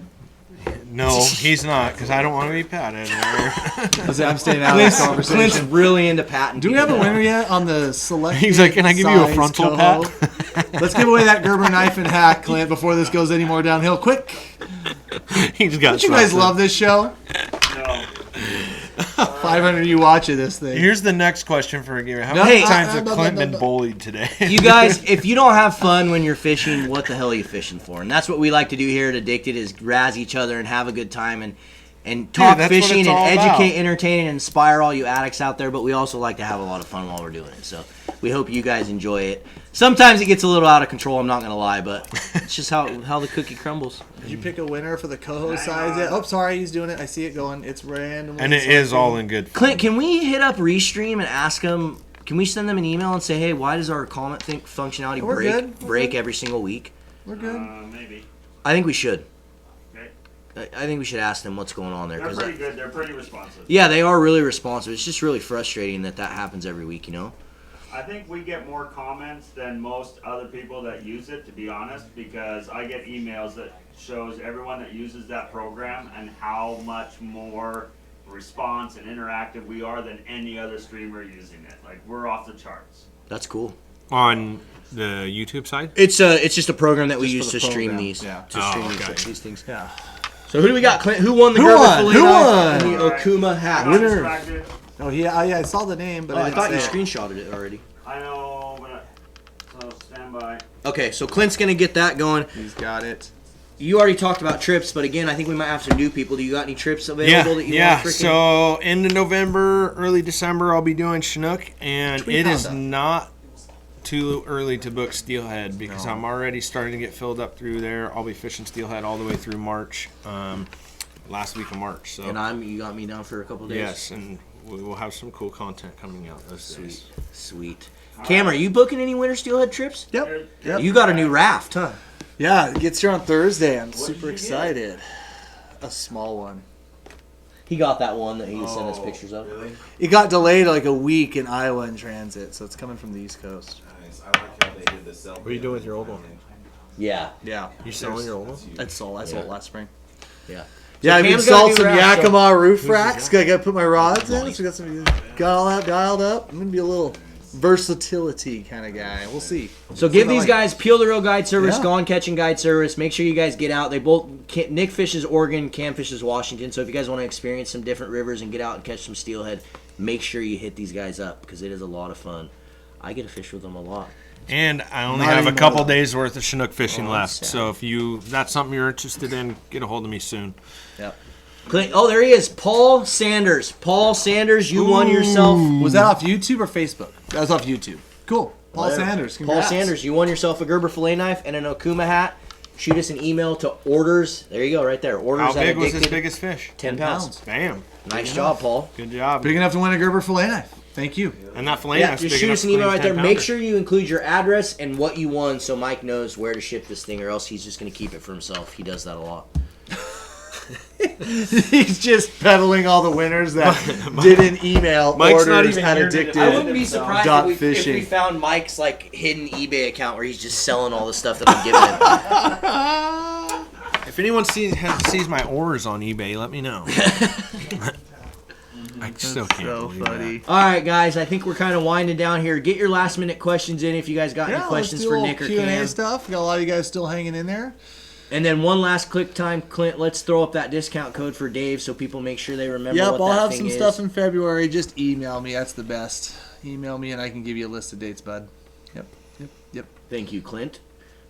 No, he's not, because I don't want to be patted. I'm staying out of this Clint's conversation. really into patting. Do we have a winner yet on the select? He's like, "Can I give you a frontal pat?" Let's give away that Gerber knife and hack, Clint, before this goes any more downhill. Quick! He's got. Don't you guys love this show? No. 500 of you watching this thing. Here's the next question for a giver. How No, many hey, times have Clint been bullied today? You guys, if you don't have fun when you're fishing, what the hell are you fishing for? And that's what we like to do here at Addicted is razz each other and have a good time and talk that's what fishing it's and all educate, about. entertain, and inspire all you addicts out there. But we also like to have a lot of fun while we're doing it. So We hope you guys enjoy it. Sometimes it gets a little out of control, I'm not going to lie, but it's just how the cookie crumbles. Did you pick a winner for the coho size yet? Oh, sorry, he's doing it. I see it going. It's random. And it is all in good. Clint, can we hit up Restream and ask them, can we send them an email and say, hey, why does our comment functionality break every single week? We're good. Maybe. I think we should. Okay. I think we should ask them what's going on there. They're pretty good. They're pretty responsive. Yeah, they are really responsive. It's just really frustrating that happens every week, you know? I think we get more comments than most other people that use it, to be honest, because I get emails that shows everyone that uses that program and how much more response and interactive we are than any other streamer using it. Like, we're off the charts. That's cool. On the YouTube side? It's just a program that we Just use for to the stream program. these. Yeah. To stream okay. these things. Yeah. So who do we got, Clint? Who won the Who Gerber won? fillet Who knife won? and the Okuma hat? I got Winner. distracted. Oh, yeah, I saw the name, but Oh, I didn't thought you say it. screenshotted it already. I know, but so stand by. Okay, so Clint's going to get that going. He's got it. You already talked about trips, but again, I think we might have some new people. Do you got any trips available that you yeah. want to So end of November, early December, I'll be doing Chinook, and Tweet it out is that. not too early to book steelhead because I'm already starting to get filled up through there. I'll be fishing steelhead all the way through March, last week of March. So And you got me down for a couple days. yes, and we will have some cool content coming out those days. Sweet. Cam, are you booking any winter steelhead trips? Yep. Yep. You got a new raft, huh? Yeah, it gets here on Thursday. I'm did super you get? excited. A small one. He got that one that he sent us pictures of. Really? It got delayed like a week in Iowa in transit, so it's coming from the East Coast. Nice. I like how they did the selfie. What are you doing with your old one? Yeah. Yeah. You selling your old one? I sold it last spring. Yeah. Yeah, I've Cam's installed got a some new raft, Yakima roof racks. I got to put my rods in. So got all that dialed up. I'm going to be a little versatility kind of guy. We'll see. So give these guys Peel the Reel Guide Service, Yeah. Gone Catching Guide Service. Make sure you guys get out. They both Nick fishes Oregon, Cam fishes Washington. So if you guys want to experience some different rivers and get out and catch some steelhead, make sure you hit these guys up because it is a lot of fun. I get to fish with them a lot. And I only Not have a anymore, couple though. days worth of Chinook fishing Oh, left. sad. So if that's something you're interested in, get a hold of me soon. Yep. Clint, oh, there he is, Paul Sanders. Paul Sanders, you won yourself. Was that off YouTube or Facebook? That was off YouTube. Cool. Paul Sanders. Paul Congrats. Sanders, you won yourself a Gerber fillet knife and an Okuma hat. Shoot us an email to orders. There you go, right there. Orders How at big was his Addicted. biggest fish? 10 pounds. Bam. Nice job, Paul. Good job. Big enough to win a Gerber fillet knife. Thank you. And that fillet Yeah, knife's just big shoot enough us an to email clean right there. 10 Make pounder. sure you include your address and what you won so Mike knows where to ship this thing, or else he's just going to keep it for himself. He does that a lot. He's just peddling all the winners that didn't email Mike's not orders even at here to Addicted. I wouldn't be surprised Dot if we fishing. found Mike's like hidden eBay account where he's just selling all the stuff that I'm giving him. If anyone sees my oars on eBay, let me know. I still can't So believe funny. All right, guys. I think we're kind of winding down here. Get your last minute questions in if you guys got any questions for Nick or Q&A Cam. stuff. We got a lot of you guys still hanging in there. And then one last click time, Clint. Let's throw up that discount code for Dave so people make sure they remember Yep, what I'll that have thing some is. stuff in February. Just email me. That's the best. Email me and I can give you a list of dates, bud. Yep. Thank you, Clint.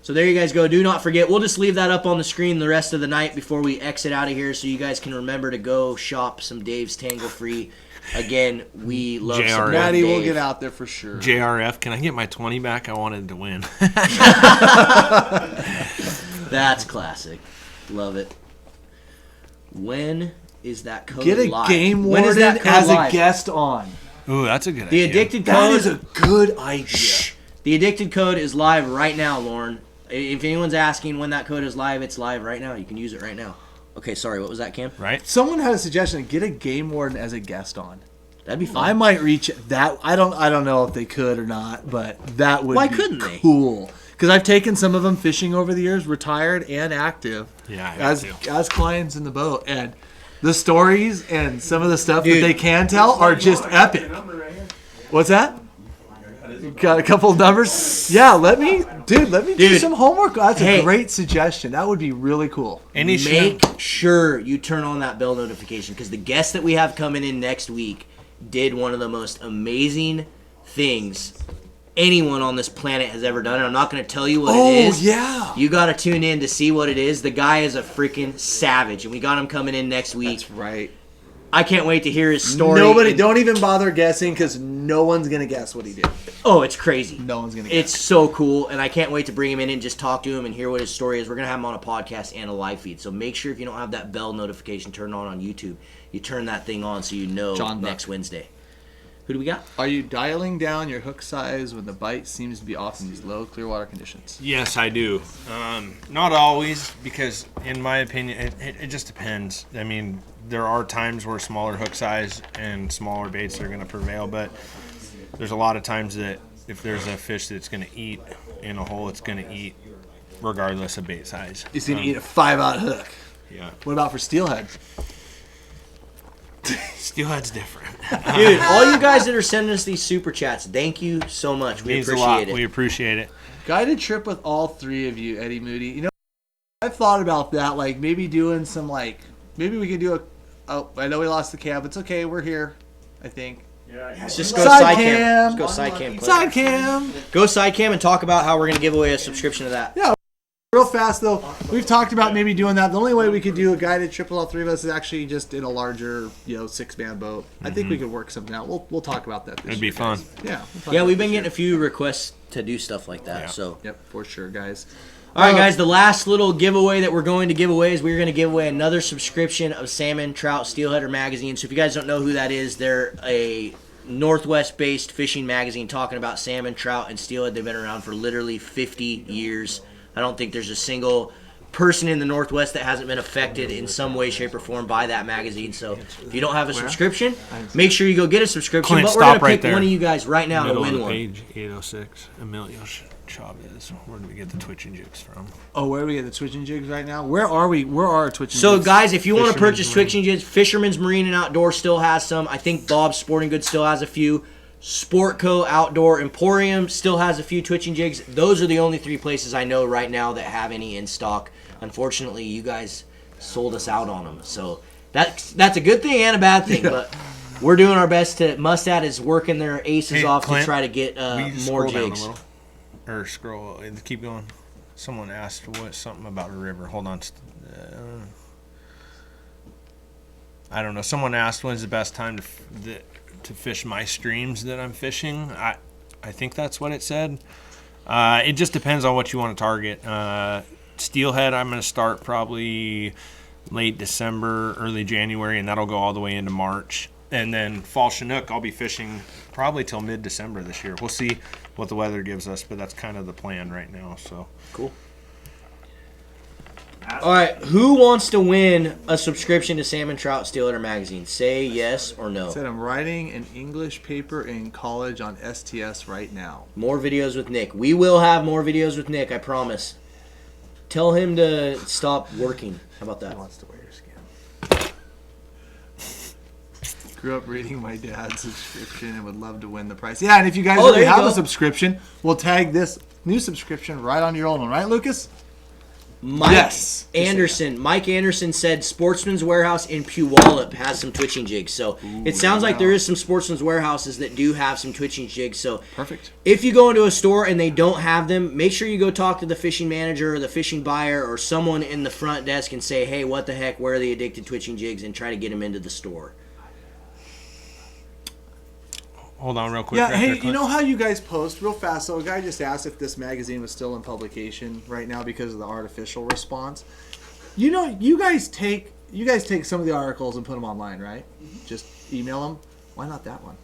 So there you guys go. Do not forget. We'll just leave that up on the screen the rest of the night before we exit out of here so you guys can remember to go shop some Dave's Tangle Free. Again, we love JRF. some Maddie will Dave. get out there for sure. JRF, can I get my 20 back? I wanted to win. That's classic. Love it. When is that code Get a live? game When is warden that code as live? a guest on. Ooh, that's a good The idea. addicted That code is a good idea. Shh. The addicted code is live right now, Lauren. If anyone's asking when that code is live, it's live right now. You can use it right now. Okay, sorry. What was that, Cam? Right? Someone had a suggestion. Get a game warden as a guest on. That'd be fun. I might reach that. I don't know if they could or not, but that would Why be couldn't they? cool. Because I've taken some of them fishing over the years, retired and active, Yeah, I have as clients in the boat, and the stories and some of the stuff Dude. that they can tell are just epic. What's that? You got a couple of numbers? Yeah, let me do Dude. some homework. That's Hey. a great suggestion. That would be really cool. Any Make Chinook- sure you turn on that bell notification because the guest that we have coming in next week did one of the most amazing things anyone on this planet has ever done. And I'm not going to tell you what it is. yeah. You got to tune in to see what it is. The guy is a freaking savage, and we got him coming in next week. That's right. I can't wait to hear his story. Nobody, don't even bother guessing because no one's gonna guess what he did. Oh, it's crazy. No one's gonna guess. It's so cool, and I can't wait to bring him in and just talk to him and hear what his story is. We're going to have him on a podcast and a live feed, so make sure if you don't have that bell notification turned on YouTube, you turn that thing on so you know John next Wednesday. Who do we got? Are you dialing down your hook size when the bite seems to be off in these low clear water conditions? Yes, I do. Not always, because in my opinion, it just depends. I mean, there are times where smaller hook size and smaller baits are going to prevail, but there's a lot of times that if there's a fish that's going to eat in a hole, it's going to eat regardless of bait size. He's gonna eat a 5-aught hook. Yeah. What about for steelhead? Steelhead's different. Dude, all you guys that are sending us these super chats, thank you so much. We Means a appreciate lot. it. We appreciate it. Guided trip with all three of you, Eddie Moody. You know, I've thought about that. Like maybe doing some maybe we could do a. Oh, I know we lost the cab. It's okay. We're here. I think. Yeah, Let's just go Side side cam. cam. Let's go side cam. Clip. Side cam. Go side cam and talk about how we're going to give away a subscription to that. Yeah. Real fast though, we've talked about maybe doing that. The only way we could do a guided trip with all three of us is actually just in a larger, 6-man boat. I think we could work something out. We'll talk about that. It'd be fun. Yeah. Yeah, we've been getting a few requests to do stuff like that. Yeah. So, Yep, for sure, guys. all right, guys. The last little giveaway that we're going to give away is we're going to give away another subscription of Salmon, Trout, Steelheader magazine. So if you guys don't know who that is, they're a Northwest-based fishing magazine talking about salmon, trout, and steelhead. They've been around for literally 50 years. I don't think there's a single person in the Northwest that hasn't been affected in some way, shape, or form by that magazine. So if you don't have a subscription, make sure you go get a subscription. Clint, but we're going stop to right pick there. one of you guys right now to Middle of win the one. page, 806, Emilio Chavez. Where do we get the twitching jigs from? Oh, where do we get the twitching jigs right now? Where are we? Where are our twitching So, jigs? guys, if you want to Fisherman's purchase Marine. twitching jigs, Fisherman's Marine and Outdoor still has some. I think Bob's Sporting Goods still has a few. Sportco Outdoor Emporium still has a few twitching jigs. Those are the only three places I know right now that have any in stock. Unfortunately, you guys sold us out on them. So that's a good thing and a bad thing. But we're doing our best to. Mustad is working their aces Hey, off Clint, to try to get Will you more scroll down a jigs. little? Or scroll, keep going. Someone asked something about a river. Hold on. I don't know. Someone asked when's the best time to fish my streams that I'm fishing. I think that's what it said. It just depends on what you want to target. Steelhead, I'm going to start probably late December, early January, and that'll go all the way into March. And then fall Chinook, I'll be fishing probably till mid-December this year. We'll see what the weather gives us, but that's kind of the plan right now. So Cool. All right, who wants to win a subscription to Salmon, Trout, Steelheader magazine? Say yes or no. Said I'm writing an English paper in college on STS right now. More videos with Nick. We will have more videos with Nick, I promise. Tell him to stop working. How about that? He wants to wear your skin. Grew up reading my dad's subscription and would love to win the prize. Yeah, and if you guys Oh, already there you have go. a subscription, we'll tag this new subscription right on your old one, right, Lucas? Mike Yes. Anderson. Mike Anderson said Sportsman's Warehouse in Puyallup has some twitching jigs. So it sounds like there is some Sportsman's Warehouses that do have some twitching jigs. So Perfect. if you go into a store and they don't have them, make sure you go talk to the fishing manager or the fishing buyer or someone in the front desk and say, hey, what the heck, where are the addicted twitching jigs, and try to get them into the store. hold on real quick. Yeah, right hey, there, you Clint. know how you guys post real fast? So a guy just asked if this magazine was still in publication right now because of the artificial response. You know, you guys take some of the articles and put them online, right? Just email them. Why not that one?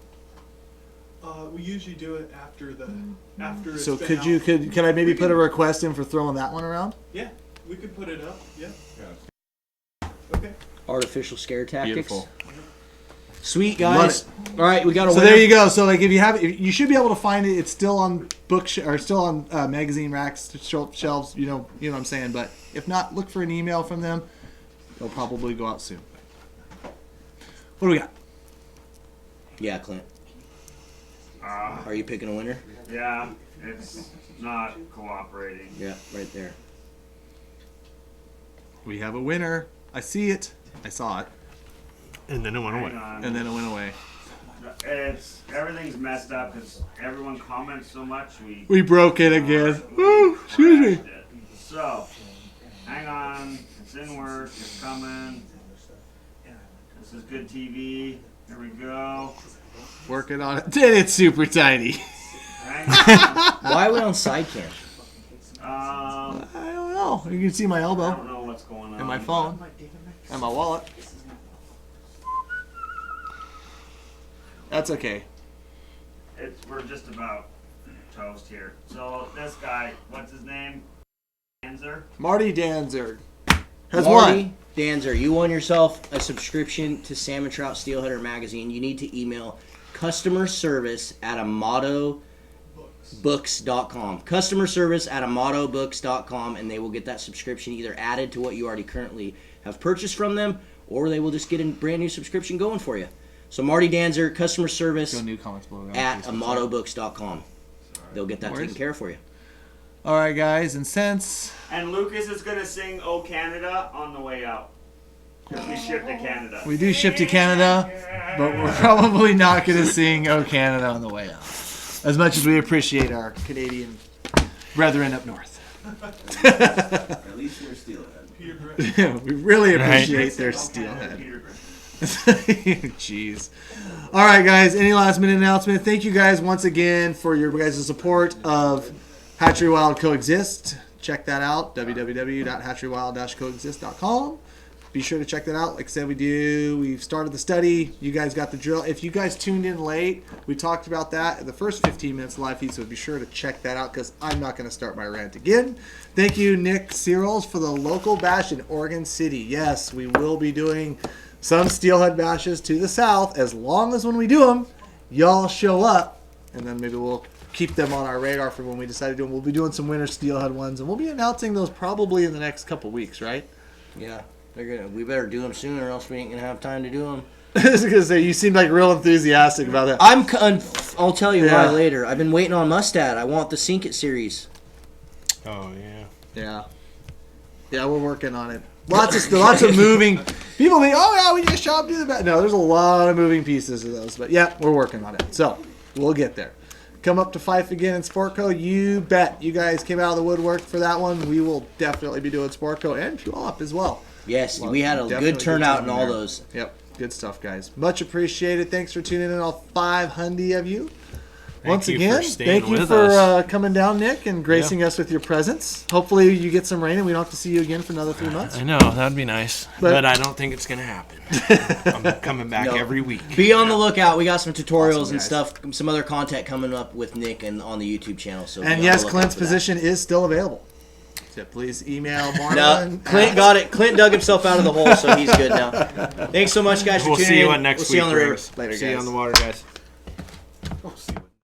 We usually do it after it's So been could I maybe put a request in for throwing that one around? Yeah, we could put it up. Yeah. Okay. Artificial scare tactics. Beautiful. Sweet, guys. All right, we got a So winner. there you go. So like, if you should be able to find it. It's still on still on magazine racks, shelves. You know what I'm saying. But if not, look for an email from them. They'll probably go out soon. What do we got? Yeah, Clint. Are you picking a winner? Yeah, it's not cooperating. Yeah, right there. We have a winner. I see it. I saw it, And then it went away. Hang on. and then it went away. Everything's messed up because everyone comments so much. We broke it again. Woo, excuse me. crashed it. So, hang on. It's in work. It's coming. This is good TV. Here we go. Working on it. Dude, it's super tiny. Hang on. Why are we on side cam? I don't know. You can see my I elbow don't know what's going on. and my phone and my wallet. That's okay. We're just about toast here. So this guy, what's his name? Danzer. Marty Danzer has Marty won. Danzer, you won yourself a subscription to Salmon Trout Steelheader magazine. You need to email customer service at amatobooks.com. Customer service at amatobooks.com, and they will get that subscription either added to what you already currently have purchased from them, or they will just get a brand new subscription going for you. So Marty Danzer, customer service Go new comments below. at amatobooks.com. They'll get that taken care of for you. All right, guys, and since And Lucas is going to sing "Oh Canada" on the way out. Because we ship to Canada. we do ship to Canada, but we're probably not going to sing "Oh Canada" on the way out. As much as we appreciate our Canadian brethren up north. At least you're steelhead. We really appreciate their Oh, Canada, steelhead. Peter Griffin. Jeez. All right, guys. Any last minute announcement? Thank you guys once again for your guys' support of Hatchery Wild Coexist. Check that out. www.hatcherywild-coexist.com. Be sure to check that out. Like I said, we've started the study. You guys got the drill. If you guys tuned in late, we talked about that in the first 15 minutes of live feed, so be sure to check that out because I'm not going to start my rant again. Thank you, Nick Searles, for the local bash in Oregon City. Yes, we will be doing some steelhead bashes to the south, as long as when we do them, y'all show up, and then maybe we'll keep them on our radar for when we decide to do them. We'll be doing some winter steelhead ones, and we'll be announcing those probably in the next couple weeks, right? Yeah, we better do them sooner, or else we ain't gonna have time to do them. I was gonna say, you seem like real enthusiastic about that. I'll tell you Yeah. why later. I've been waiting on Mustad. I want the Sink It series. Oh yeah. Yeah, we're working on it. Lots of moving. People think, oh yeah, we just show up, do the back. No, there's a lot of moving pieces of those, but yeah, we're working on it. So we'll get there. Come up to Fife again in Sportco. You bet. You guys came out of the woodwork for that one. We will definitely be doing Sportco and Puyallup as well. Yes, we had a Definitely good turnout time in all there. those. Yep, good stuff, guys. Much appreciated. Thanks for tuning in, all 500 of you. Once you again, for staying thank you with for us. coming down, Nick, and gracing us with your presence. Hopefully you get some rain and we don't have to see you again for another 3 months. I know, that'd be nice. But- But I don't think it's going to happen. I'm coming back No. every week. Be on the lookout. We got some tutorials Awesome, and guys. stuff, some other content coming up with Nick and on the YouTube channel. So be on And the yes, lookout Clint's for that. position is still available. So please email Marlin. No, Clint got it. Clint dug himself out of the hole, so he's good now. Thanks so much, guys, for We'll tuning see you in. on next We'll see week. you on the river. Briggs. Later, See you guys. on the water, guys.